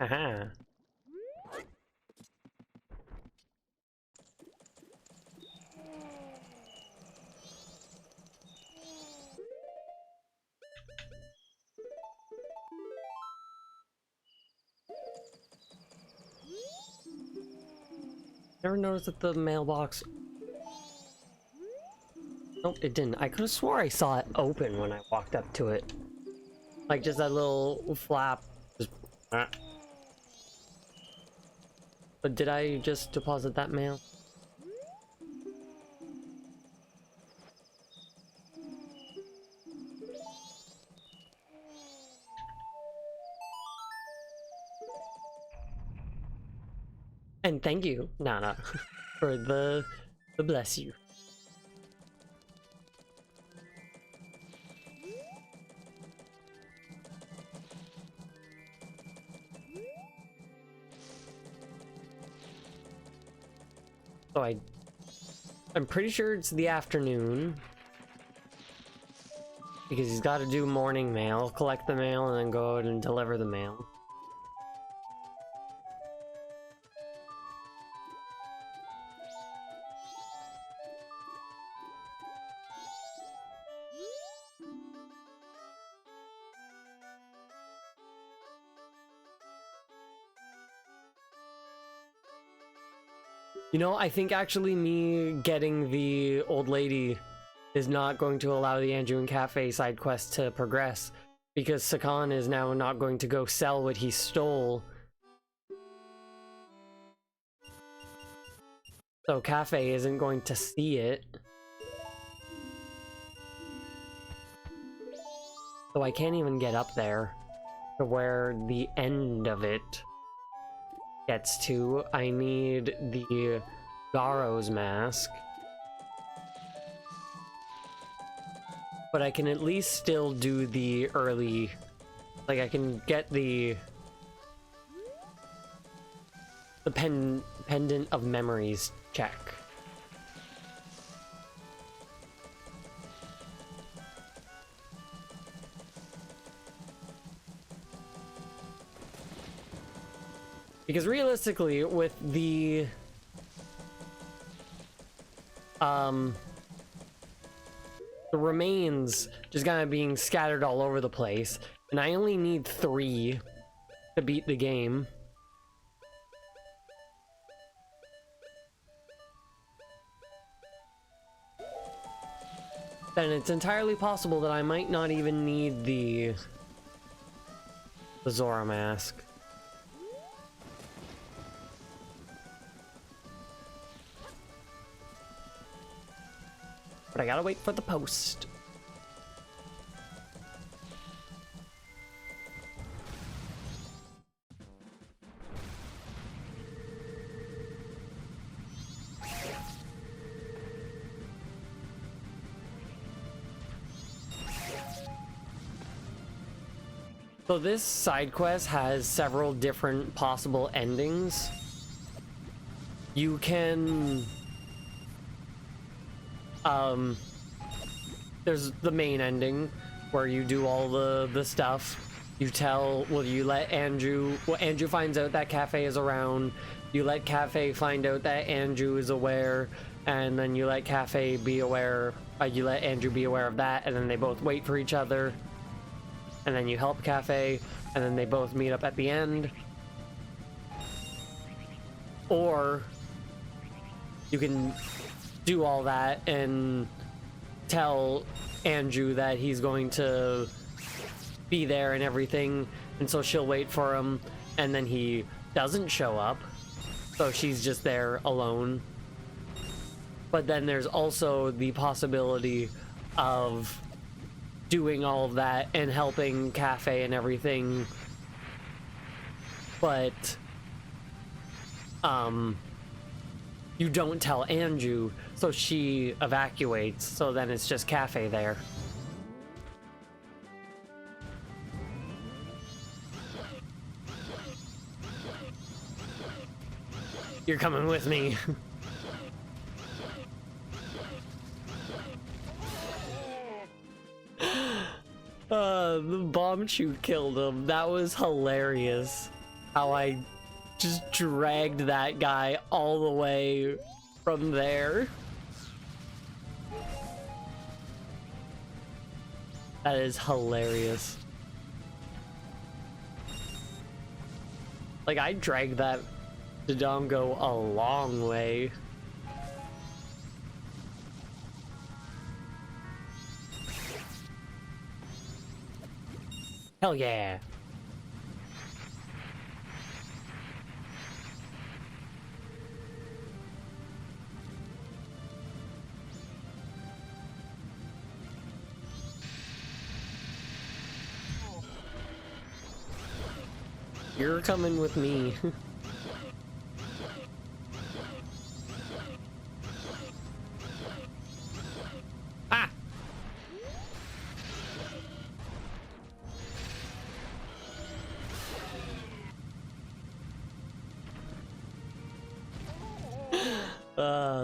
Aha. Never noticed that the mailbox... Nope, it didn't. I could have swore I saw it open when I walked up to it. Like, just that little flap. Just... But did I just deposit that mail? And thank you, Nana, for the bless you. So I'm pretty sure it's the afternoon. Because he's got to do morning mail, collect the mail, and then go out and deliver the mail. You know, I think actually me getting the old lady is not going to allow the Andrew and Cafe side quest to progress, because Sakan is now not going to go sell what he stole. So Cafe isn't going to see it. So I can't even get up there to where the end of it gets to. I need the Garo's mask. But I can at least still do the early... Like, I can get the Pendant of Memories check. Because realistically, with the remains just kind of being scattered all over the place, and I only need 3 to beat the game. Then it's entirely possible that I might not even need the Zora mask. But I gotta wait for the post. So this side quest has several different possible endings. You can... there's the main ending, where you do all the stuff. You let Andrew... Well, Andrew finds out that Cafe is around. You let Cafe find out that Andrew is aware, and then you let Cafe be aware... you let Andrew be aware of that, and then they both wait for each other. And then you help Cafe, and then they both meet up at the end. Or you can do all that and tell Andrew that he's going to be there and everything, and so she'll wait for him, and then he doesn't show up, so she's just there alone. But then there's also the possibility of doing all of that and helping Cafe and everything, but you don't tell Andrew, so she evacuates, so then it's just Cafe there. You're coming with me. The bomb shoot killed him. That was hilarious. How I just dragged that guy all the way from there. That is hilarious. Like, I dragged that Dodongo a long way. Hell yeah. You're coming with me. Ah!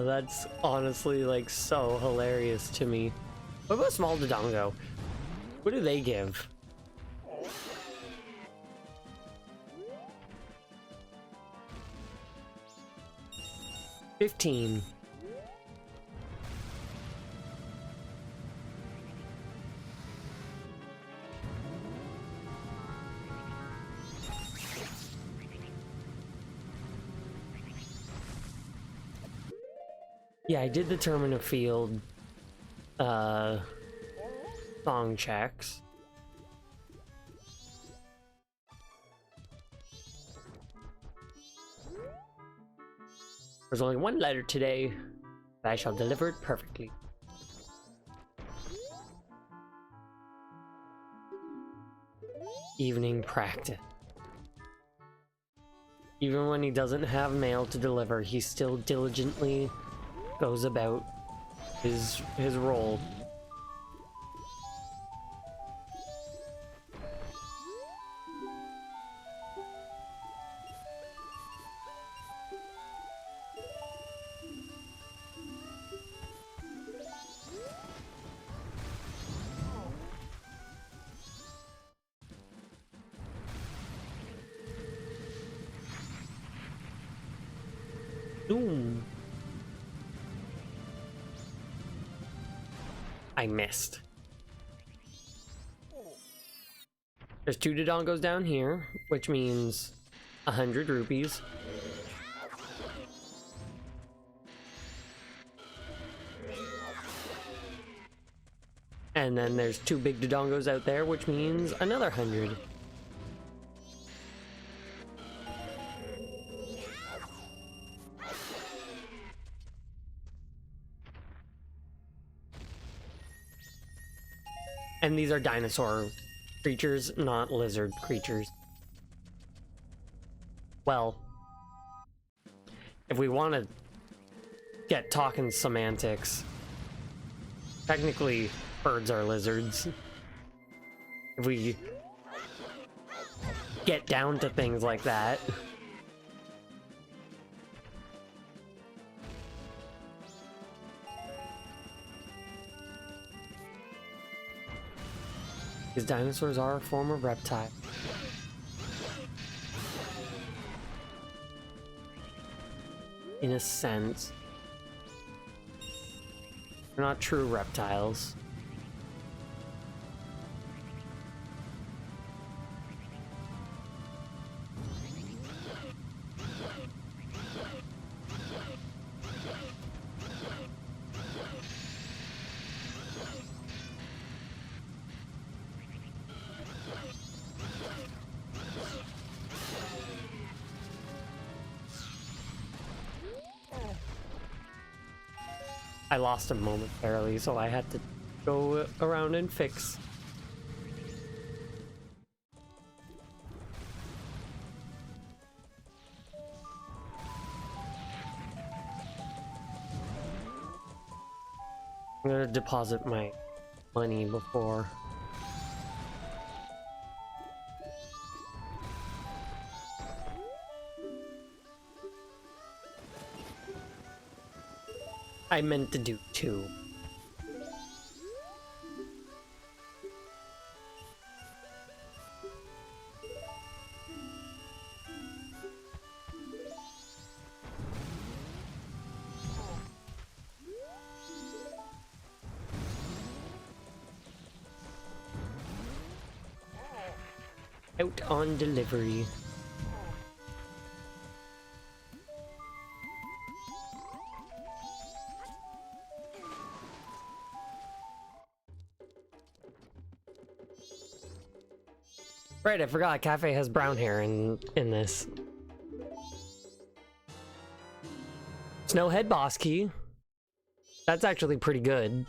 That's honestly, like, so hilarious to me. What about Small Dodongo? What do they give? $15. Yeah, I did the Termina Field song checks. There's only one letter today, but I shall deliver it perfectly. Evening practice. Even when he doesn't have mail to deliver, he still diligently goes about his role. Boom. I missed. There's 2 Dodongos down here, which means 100 rupees. And then there's 2 big Dodongos out there, which means another 100. And these are dinosaur creatures, not lizard creatures. Well, if we want to get talking semantics, technically birds are lizards. If we get down to things like that. Because dinosaurs are a form of reptile. In a sense. They're not true reptiles. I lost him momentarily, so I had to go around and fix. I'm gonna deposit my money before. I meant to do 2. Out on delivery. Right, I forgot Cafe has brown hair in this. Snowhead boss key. That's actually pretty good.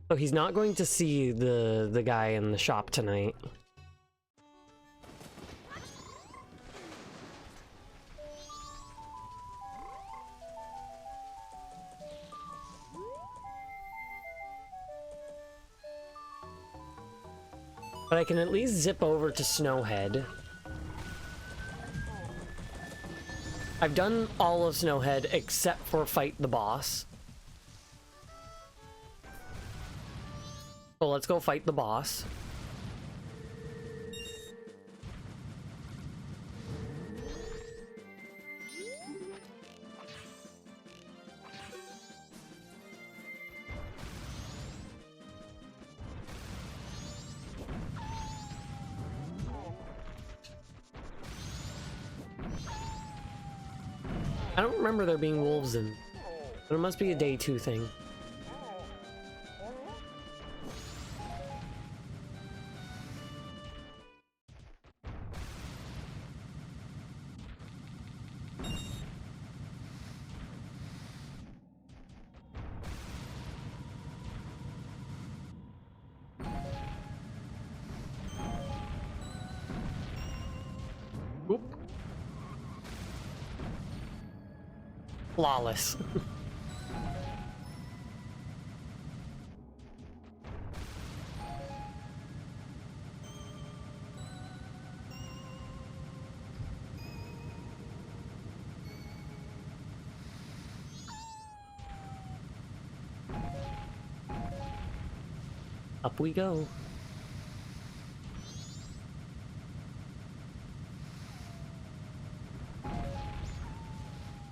So he's not going to see the guy in the shop tonight. But I can at least zip over to Snowhead. I've done all of Snowhead except for fight the boss. So let's go fight the boss. I don't remember there being wolves in, but it must be a day 2 thing. Oop. Flawless. Up we go.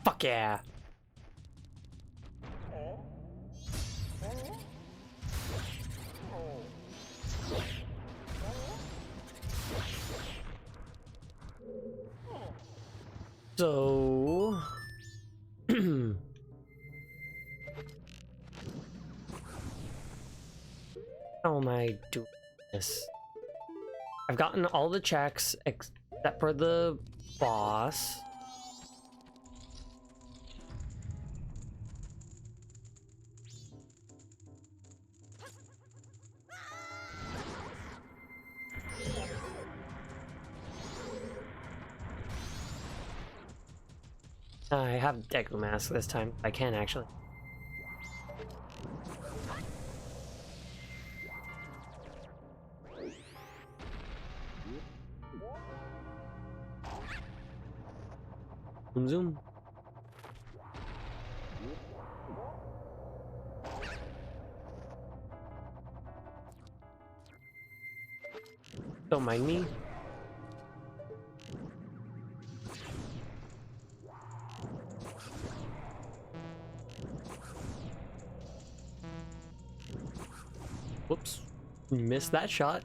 Fuck yeah. So... how am I doing this? I've gotten all the checks except for the boss. I have Deku Mask this time. I can actually. Zoom zoom. Don't mind me. Whoops. Missed that shot.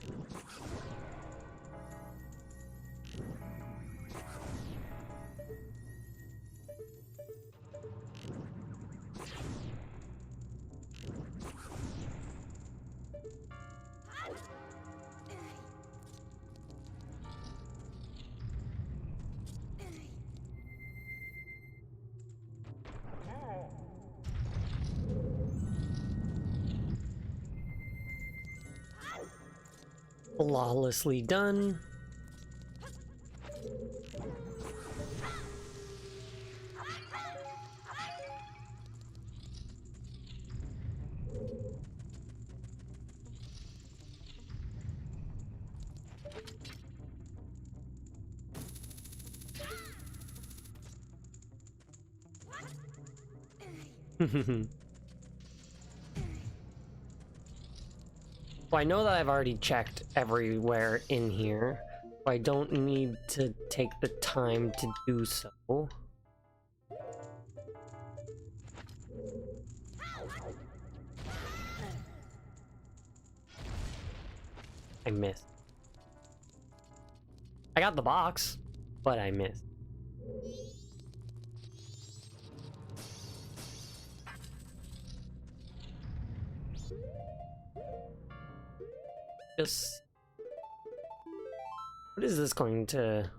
Flawlessly done. Well, I know that I've already checked everywhere in here, so I don't need to take the time to do so. I missed. I got the box, but I missed. Just... what is this going to...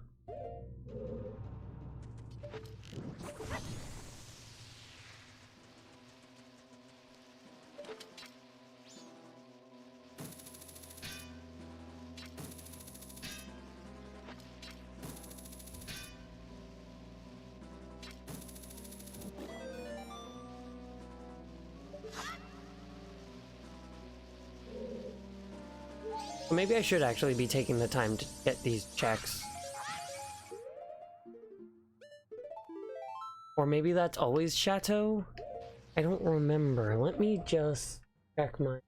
maybe I should actually be taking the time to get these checks. Or maybe that's always Chateau? I don't remember. Let me just check my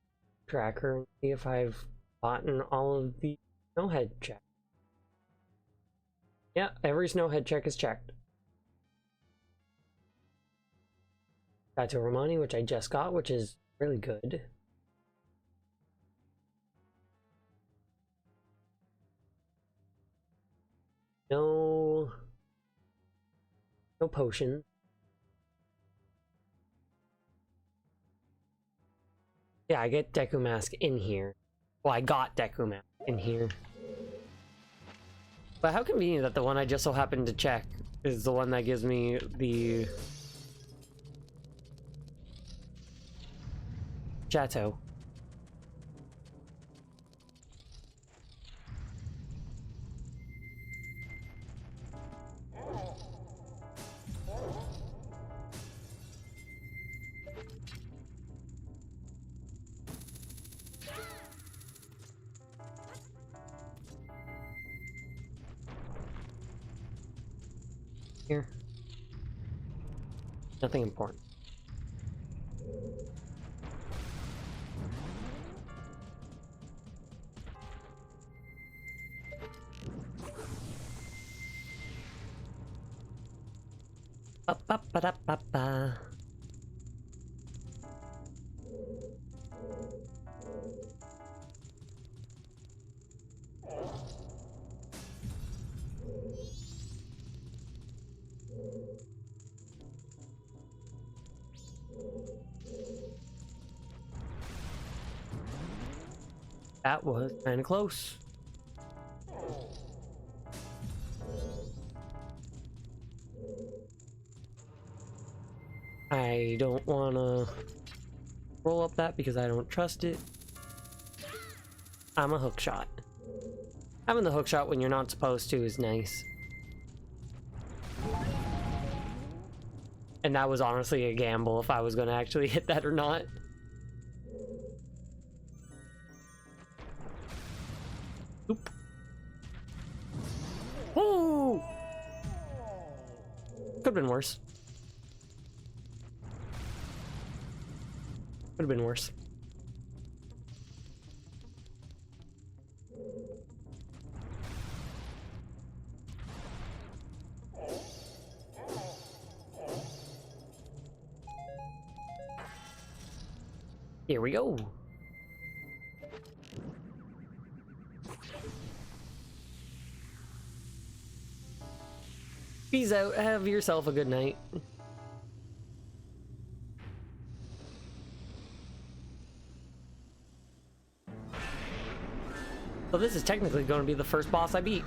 tracker and see if I've gotten all of the snowhead checks. Yeah, every snowhead check is checked. Chateau Romani, which I just got, which is really good. No potion. Yeah, I get Deku Mask in here. Well, I got Deku Mask in here. But how convenient that the one I just so happened to check is the one that gives me the Chateau. Here. Nothing important. Ba-ba-ba-da-ba-ba. That was kind of close. I don't want to roll up that because I don't trust it. I'm a hook shot. Having the hook shot when you're not supposed to is nice. And that was honestly a gamble if I was going to actually hit that or not. Oop. Woo! Could have been worse. Could have been worse. Here we go. Peace out. Have yourself a good night. So this is technically going to be the first boss I beat.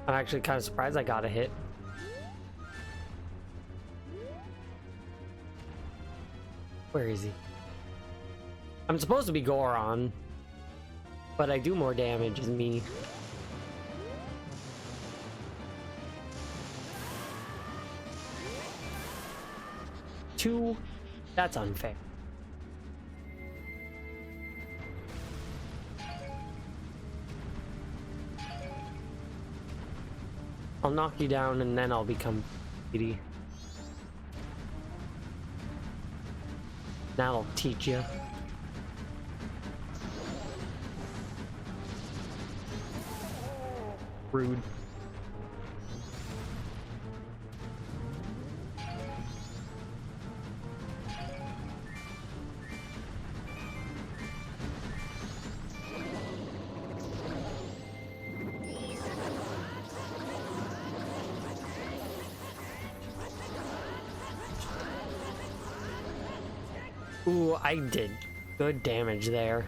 I'm actually kind of surprised I got a hit. Where is he? I'm supposed to be Goron, but I do more damage than me. Two? That's unfair. I'll knock you down and then I'll become greedy. Now I'll teach you. Rude. Ooh, I did good damage there.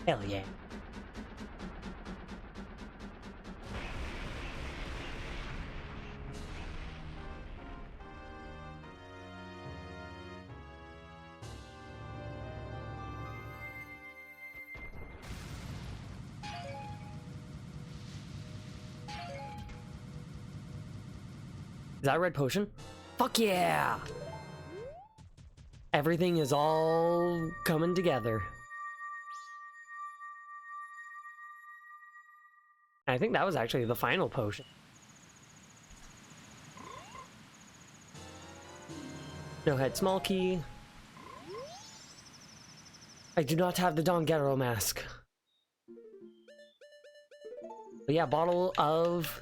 Hell yeah. Is that a red potion? Fuck yeah! Everything is all coming together. I think that was actually the final potion. No head, small key. I do not have the Dongero mask. But yeah, bottle of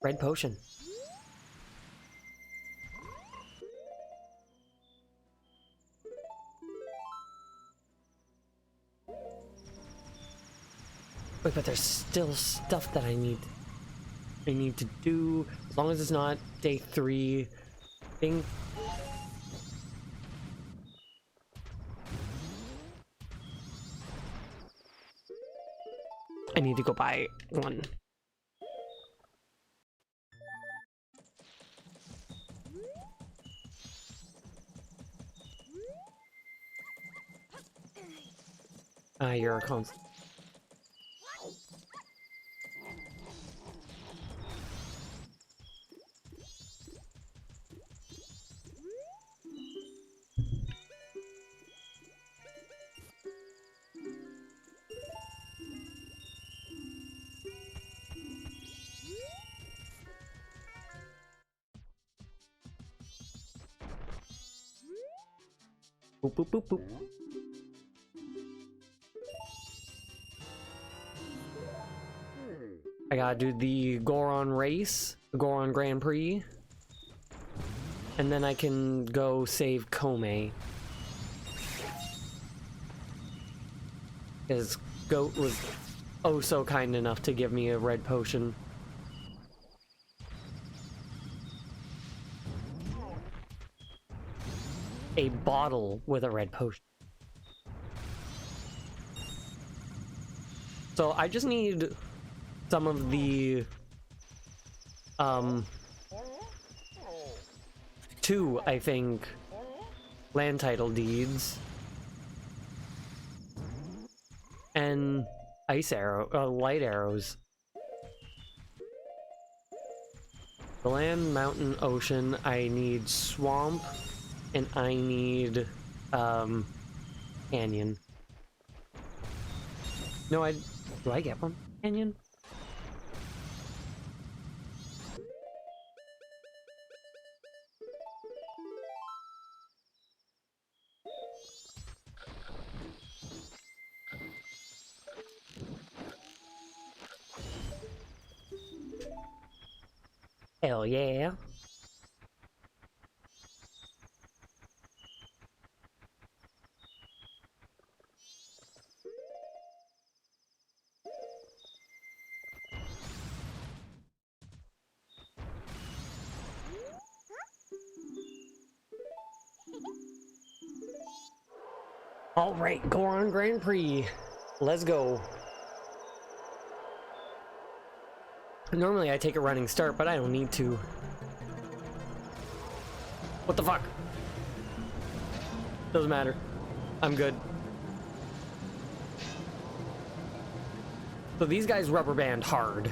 red potion. Wait, but there's still stuff that I need to do, as long as it's not day 3 thing. I need to go buy one. You're a console. Boop, boop, boop, boop. I gotta do the Goron race, the Goron Grand Prix, and then I can go save Kome. Because Goat was oh so kind enough to give me a red potion. A bottle with a red potion. So I just need some of the 2, I think, land title deeds and light arrows. The land, mountain, ocean. I need swamp, and I need canyon. No, do I get one? Canyon? Hell yeah. All right, Goron Grand Prix. Let's go. Normally I take a running start, but I don't need to. What the fuck? Doesn't matter. I'm good. So these guys rubber band hard.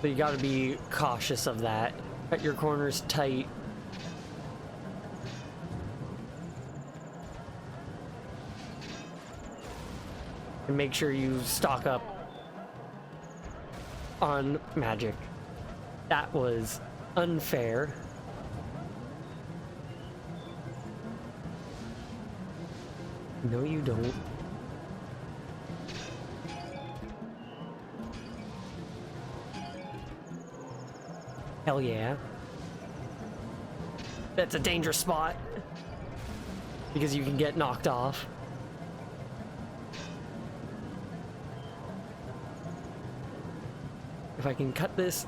So you gotta be cautious of that. Cut your corners tight. And make sure you stock up on magic. That was unfair. No, you don't. Hell yeah. That's a dangerous spot. Because you can get knocked off. If I can cut this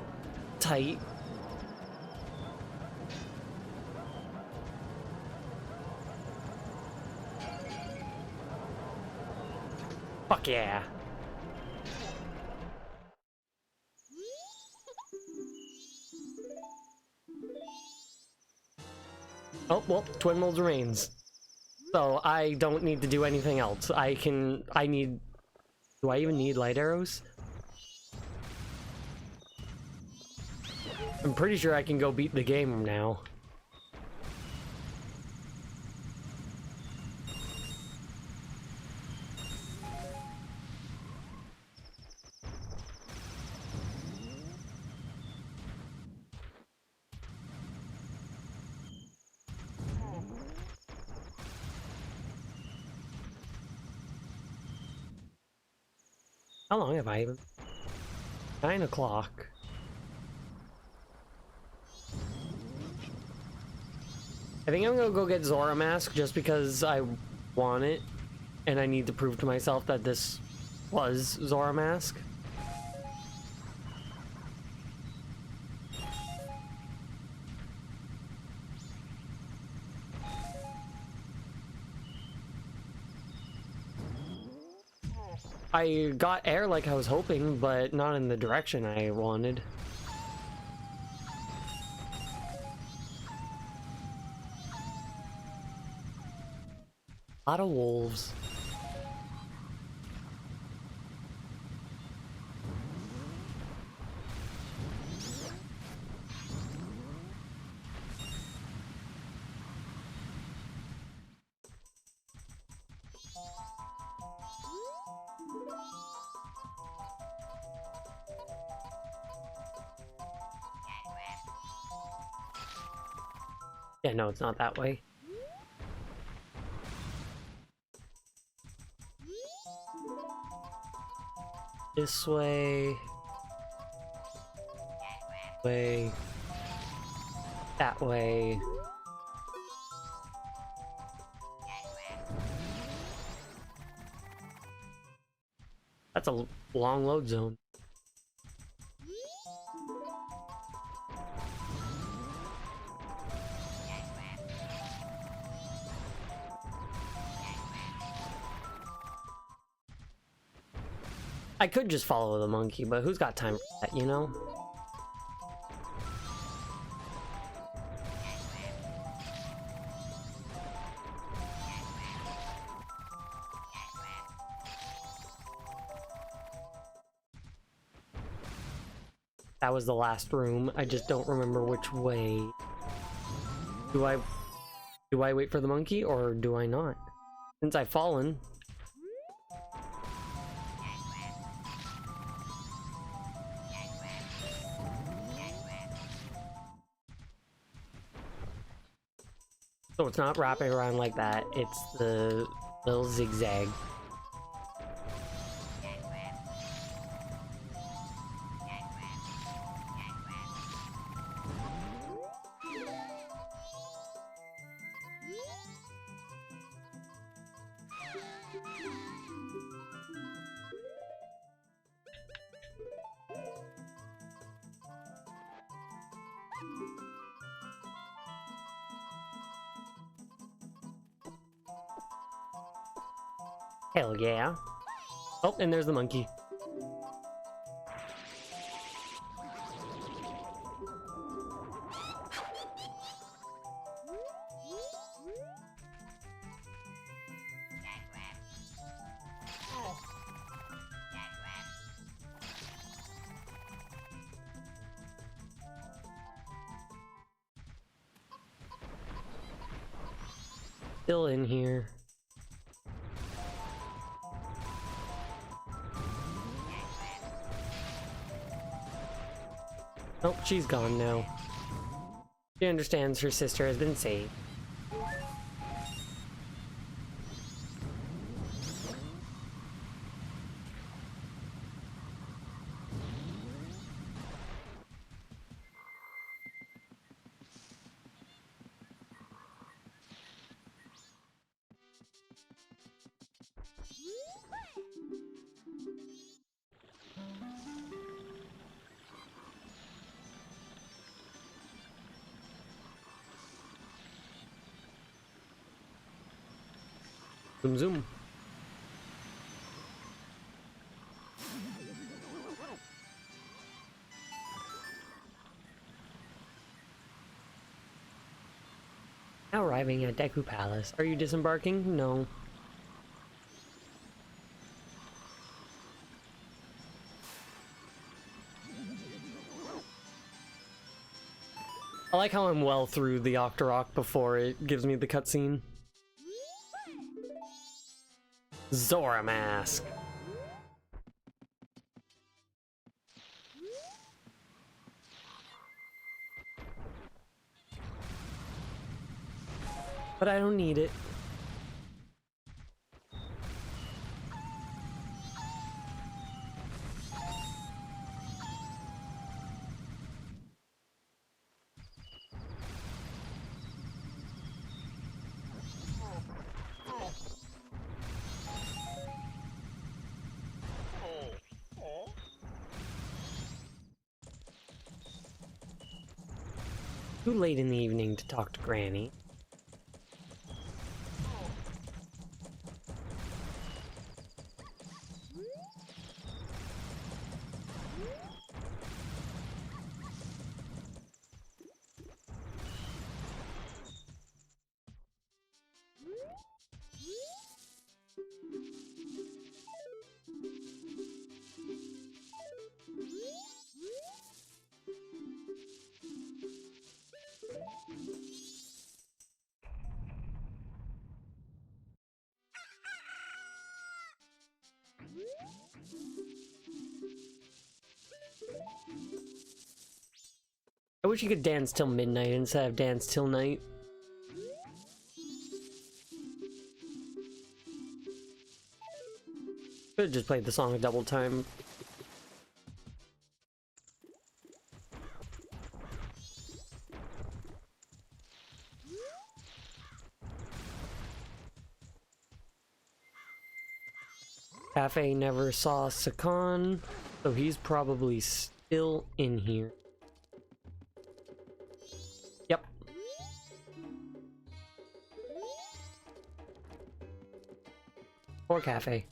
tight. Fuck yeah. Oh, well, Twin Molds remains. So I don't need to do anything else. I need Do I even need light arrows? I'm pretty sure I can go beat the game now. How long have I even? 9 o'clock. I think I'm gonna go get Zora Mask just because I want it, and I need to prove to myself that this was Zora Mask. I got air like I was hoping, but not in the direction I wanted. A lot of wolves. Yeah, no, it's not that way. This way. Way. That way. That's a long load zone. I could just follow the monkey, but who's got time for that, you know? That was the last room. I just don't remember which way. Do I wait for the monkey or do I not? Since I've fallen. So it's not wrapping around like that, it's the little zigzag. Hell yeah. Oh, and there's the monkey. Still in here. Nope, she's gone now. She understands her sister has been saved. Zoom zoom. Now arriving at Deku Palace. Are you disembarking? No. I like how I'm well through the Octorok before it gives me the cutscene. Zora Mask. But I don't need it. Too late in the evening to talk to Granny. I wish you could dance till midnight instead of dance till night. Could've just played the song a double time. Cafe never saw Sakan, so he's probably still in here. Yep. Or Cafe.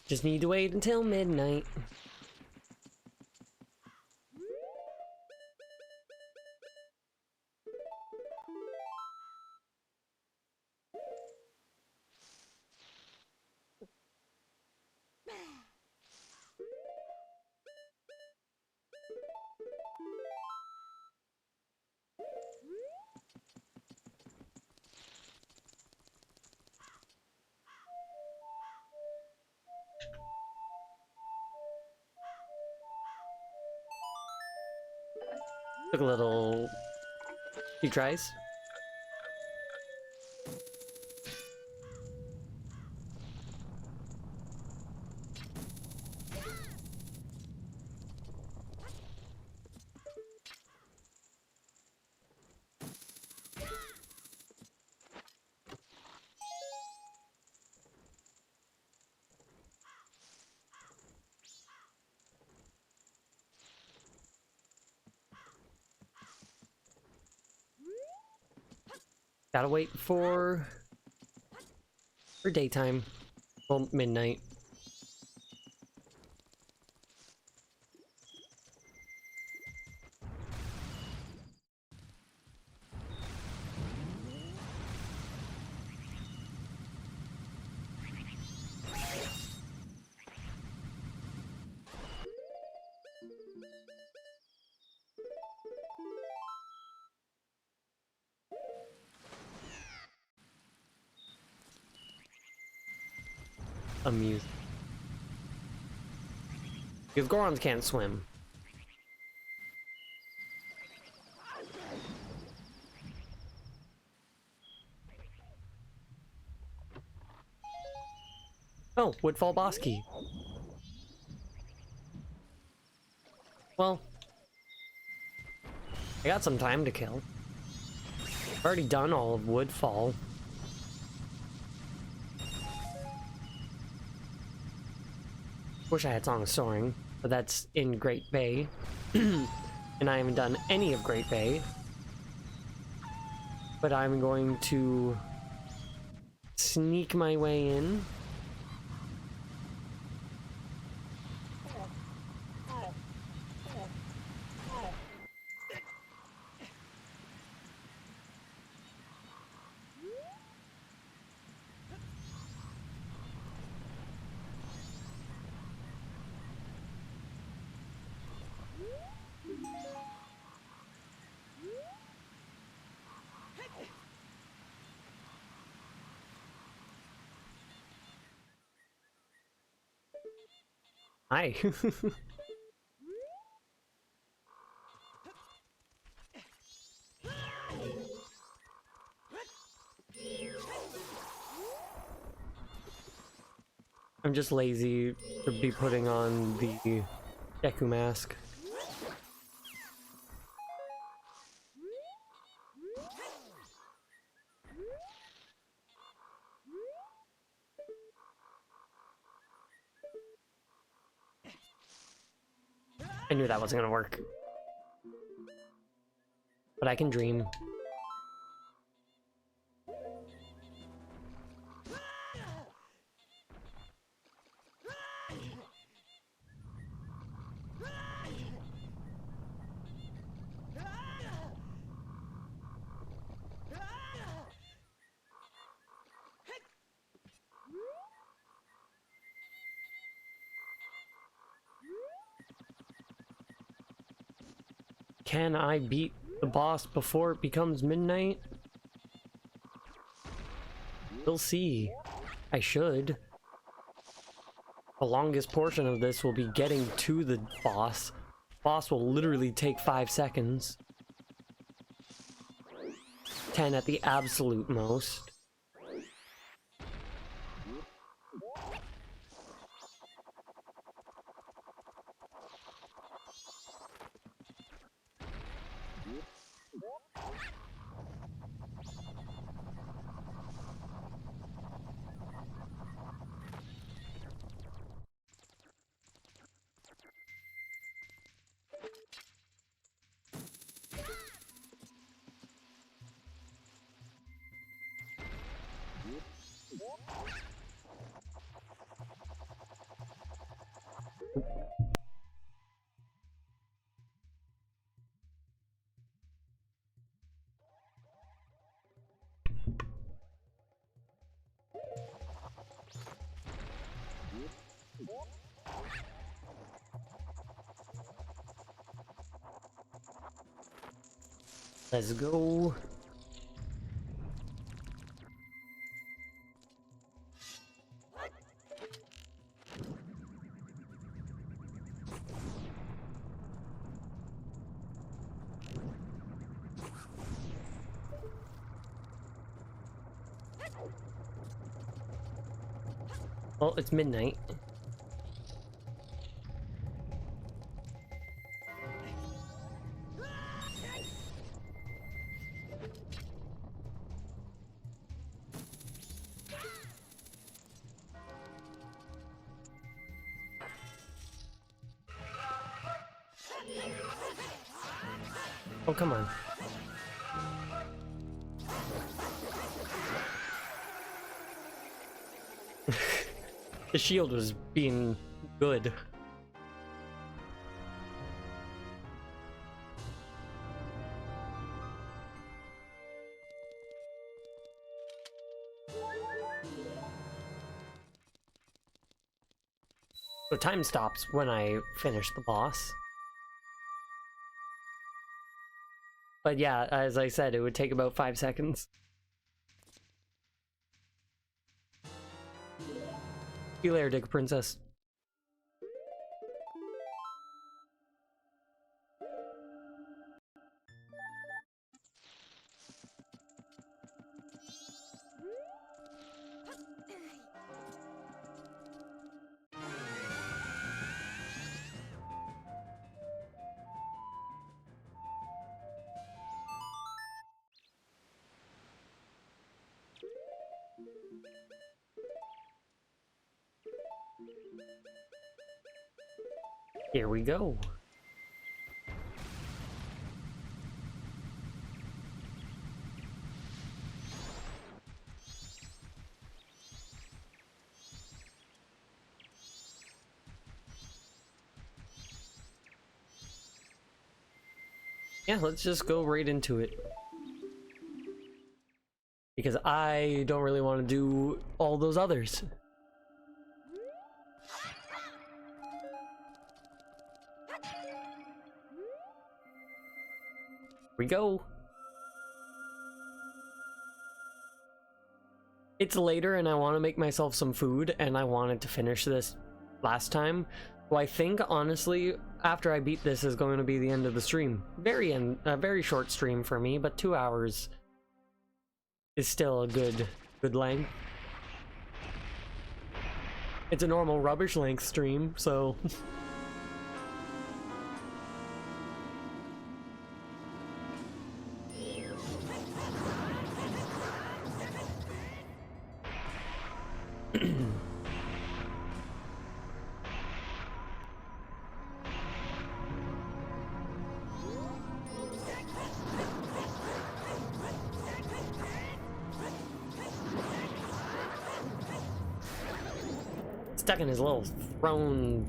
Just need to wait until midnight. Took a little few tries. Gotta wait for daytime. Well, midnight. Amused. Because Gorons can't swim. Oh, Woodfall boss key. Well, I got some time to kill. I've already done all of Woodfall. Wish I had Song of Soaring, but that's in Great Bay. And I haven't done any of Great Bay. But I'm going to sneak my way in. Hi. I'm just lazy to be putting on the Deku mask. I knew that wasn't gonna work. But I can dream. Can I beat the boss before it becomes midnight? We'll see. I should. The longest portion of this will be getting to the boss. Boss will literally take 5 seconds. 10 at the absolute most. Let's go. Well, it's midnight. Oh, come on. The shield was being good. The time stops when I finish the boss. But yeah, as I said, it would take about 5 seconds. See you later, Dick Princess. Here we go. Yeah, let's just go right into it. Because I don't really want to do all those others. Here we go. It's later and I want to make myself some food, and I wanted to finish this last time, So I think, honestly, after I beat this is going to be the end of the stream. A very short stream for me, but 2 hours is still a good length. It's a normal rubbish length stream, so... Stuck in his little throne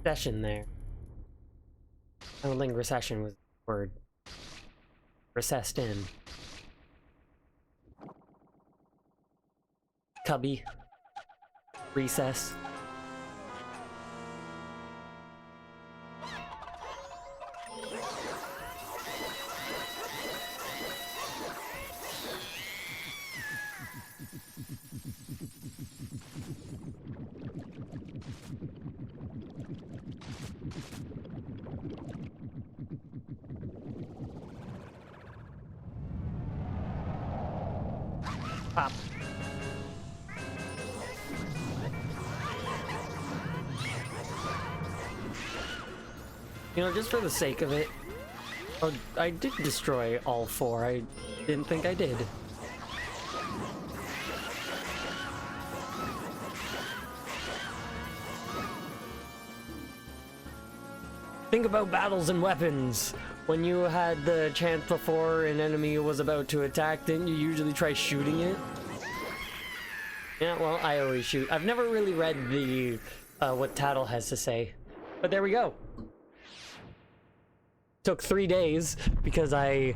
session there. I don't think recession was the word. Recessed in. Cubby. Recess. Pop. You know, just for the sake of it, oh, I did destroy all 4. I didn't think I did. Think about battles and weapons. When you had the chance before an enemy was about to attack, didn't you usually try shooting it? Yeah, well, I always shoot. I've never really read the what Tattle has to say, but there we go. Took 3 days because I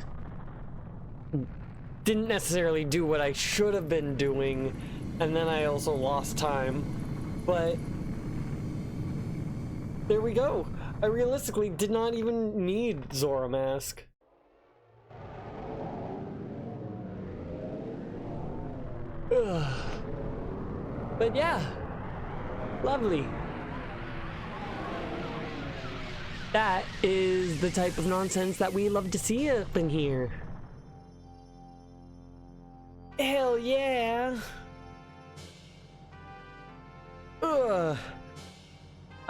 didn't necessarily do what I should have been doing, and then I also lost time, but there we go. I realistically did not even need Zora Mask. Ugh. But yeah, lovely. That is the type of nonsense that we love to see up in here. Hell yeah. Ugh.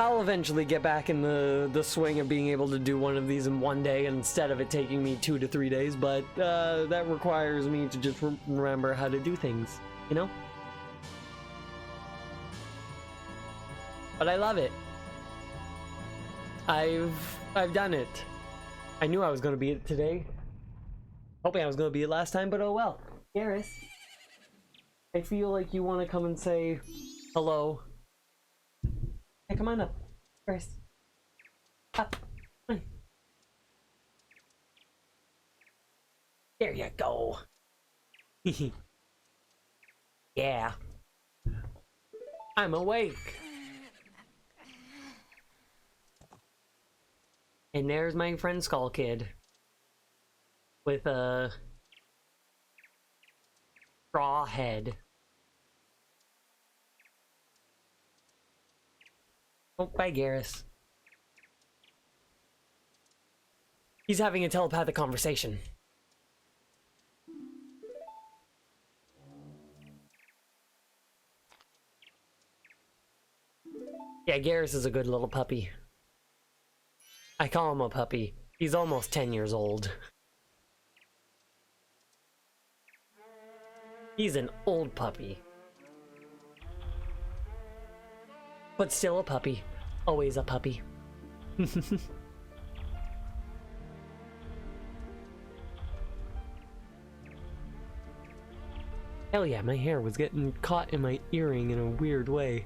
I'll eventually get back in the swing of being able to do one of these in one day instead of it taking me 2 to 3 days, but that requires me to just remember how to do things, you know? But I love it. I've done it. I knew I was gonna beat it today. Hoping I was gonna beat it last time, but oh well. Garrus, I feel like you want to come and say hello. Hey, come on up, Garrus. Up. Come on. There you go. Yeah. I'm awake. And there's my friend Skull Kid. With a straw head. Oh, bye, Garrus. He's having a telepathic conversation. Yeah, Garrus is a good little puppy. I call him a puppy. He's almost 10 years old. He's an old puppy. But still a puppy. Always a puppy. Hell yeah, my hair was getting caught in my earring in a weird way.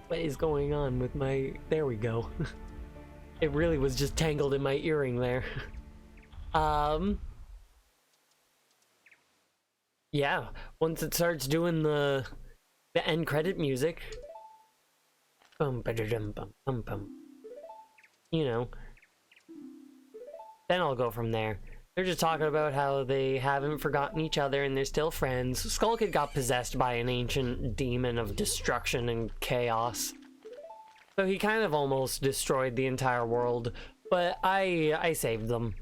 What is going on with my... There we go. It really was just tangled in my earring there. Yeah, once it starts doing the end credit music, you know, then I'll go from there. They're just talking about how they haven't forgotten each other and they're still friends. Skull Kid got possessed by an ancient demon of destruction and chaos. So he kind of almost destroyed the entire world, but I saved them.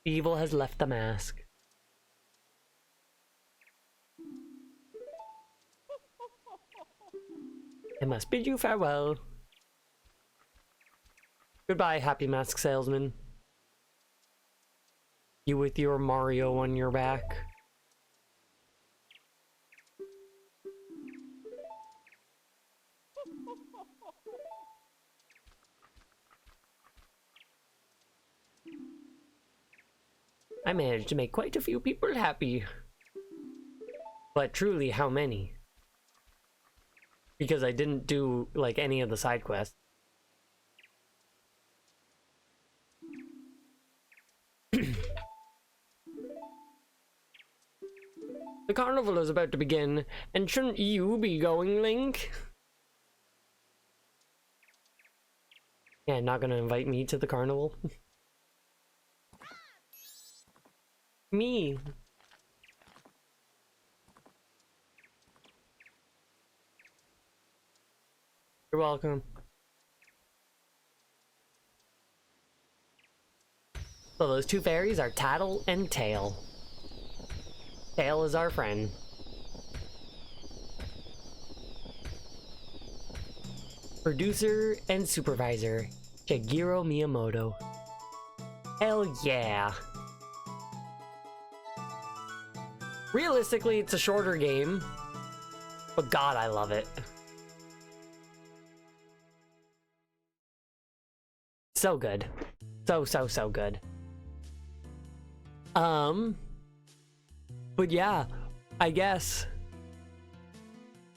Evil has left the mask. I must bid you farewell. Goodbye, happy mask salesman. You with your Mario on your back. I managed to make quite a few people happy. But truly, how many? Because I didn't do, like, any of the side quests. The carnival is about to begin, and shouldn't you be going, Link? Yeah, not gonna invite me to the carnival? Me. You're welcome. So those two fairies are Tattle and Tail. Tail is our friend. Producer and supervisor, Shigeru Miyamoto. Hell yeah. Realistically, it's a shorter game, but God, I love it. So good. So good. But yeah, I guess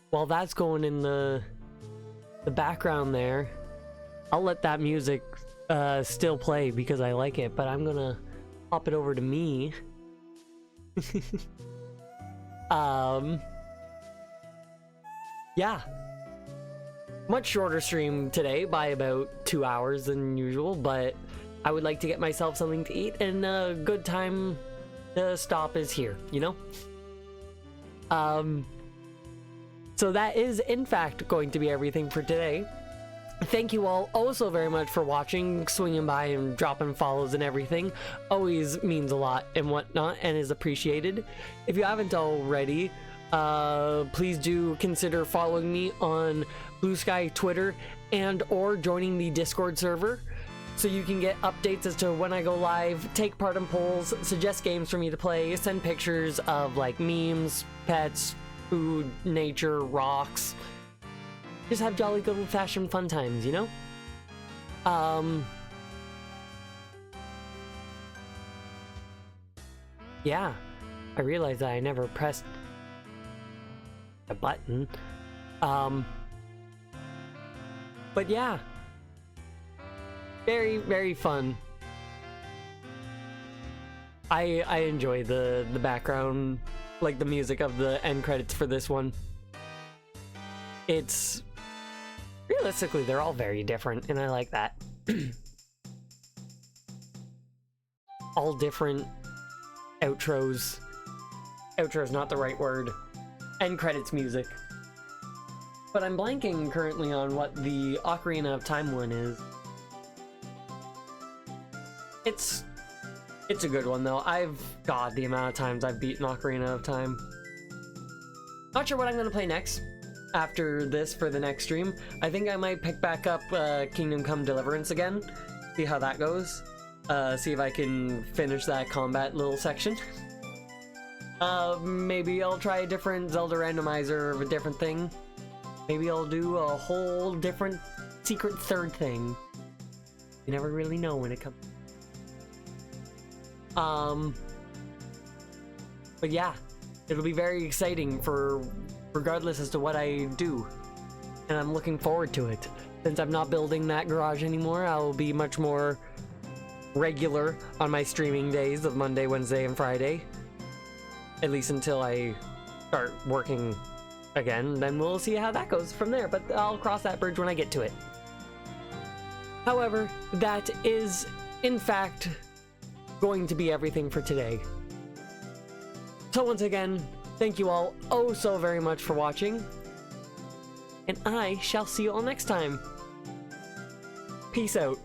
while that's going in the background there, I'll let that music still play because I like it, but I'm gonna hop it over to me. Yeah, much shorter stream today by about 2 hours than usual, but I would like to get myself something to eat, and a good time to stop is here, you know? So that is in fact going to be everything for today. Thank you all also very much for watching, swinging by and dropping follows and everything. Always means a lot and whatnot, and is appreciated. If you haven't already, please do consider following me on Blue Sky, Twitter, and or joining the Discord server, so you can get updates as to when I go live, take part in polls, suggest games for me to play, send pictures of like memes, pets, food, nature, rocks. Just have jolly good old-fashioned fun times, you know? Yeah, I realized that I never pressed a button. But yeah, very, very fun. I enjoy the background, like the music of the end credits for this one. It's realistically, they're all very different, and I like that. All different outros. Outro's not the right word. End credits music. But I'm blanking currently on what the Ocarina of Time one is. It's a good one though. God, the amount of times I've beaten Ocarina of Time. Not sure what I'm gonna play next after this for the next stream. I think I might pick back up Kingdom Come Deliverance again. See how that goes. See if I can finish that combat little section. Maybe I'll try a different Zelda randomizer of a different thing. Maybe I'll do a whole different secret third thing. You never really know when it comes. But yeah, it'll be very exciting for regardless as to what I do, and I'm looking forward to it. Since I'm not building that garage anymore, I'll be much more regular on my streaming days of Monday, Wednesday, and Friday. At least until I start working again, then we'll see how that goes from there, but I'll cross that bridge when I get to it. However, that is, in fact, going to be everything for today. So once again, thank you all oh so very much for watching, and I shall see you all next time. Peace out.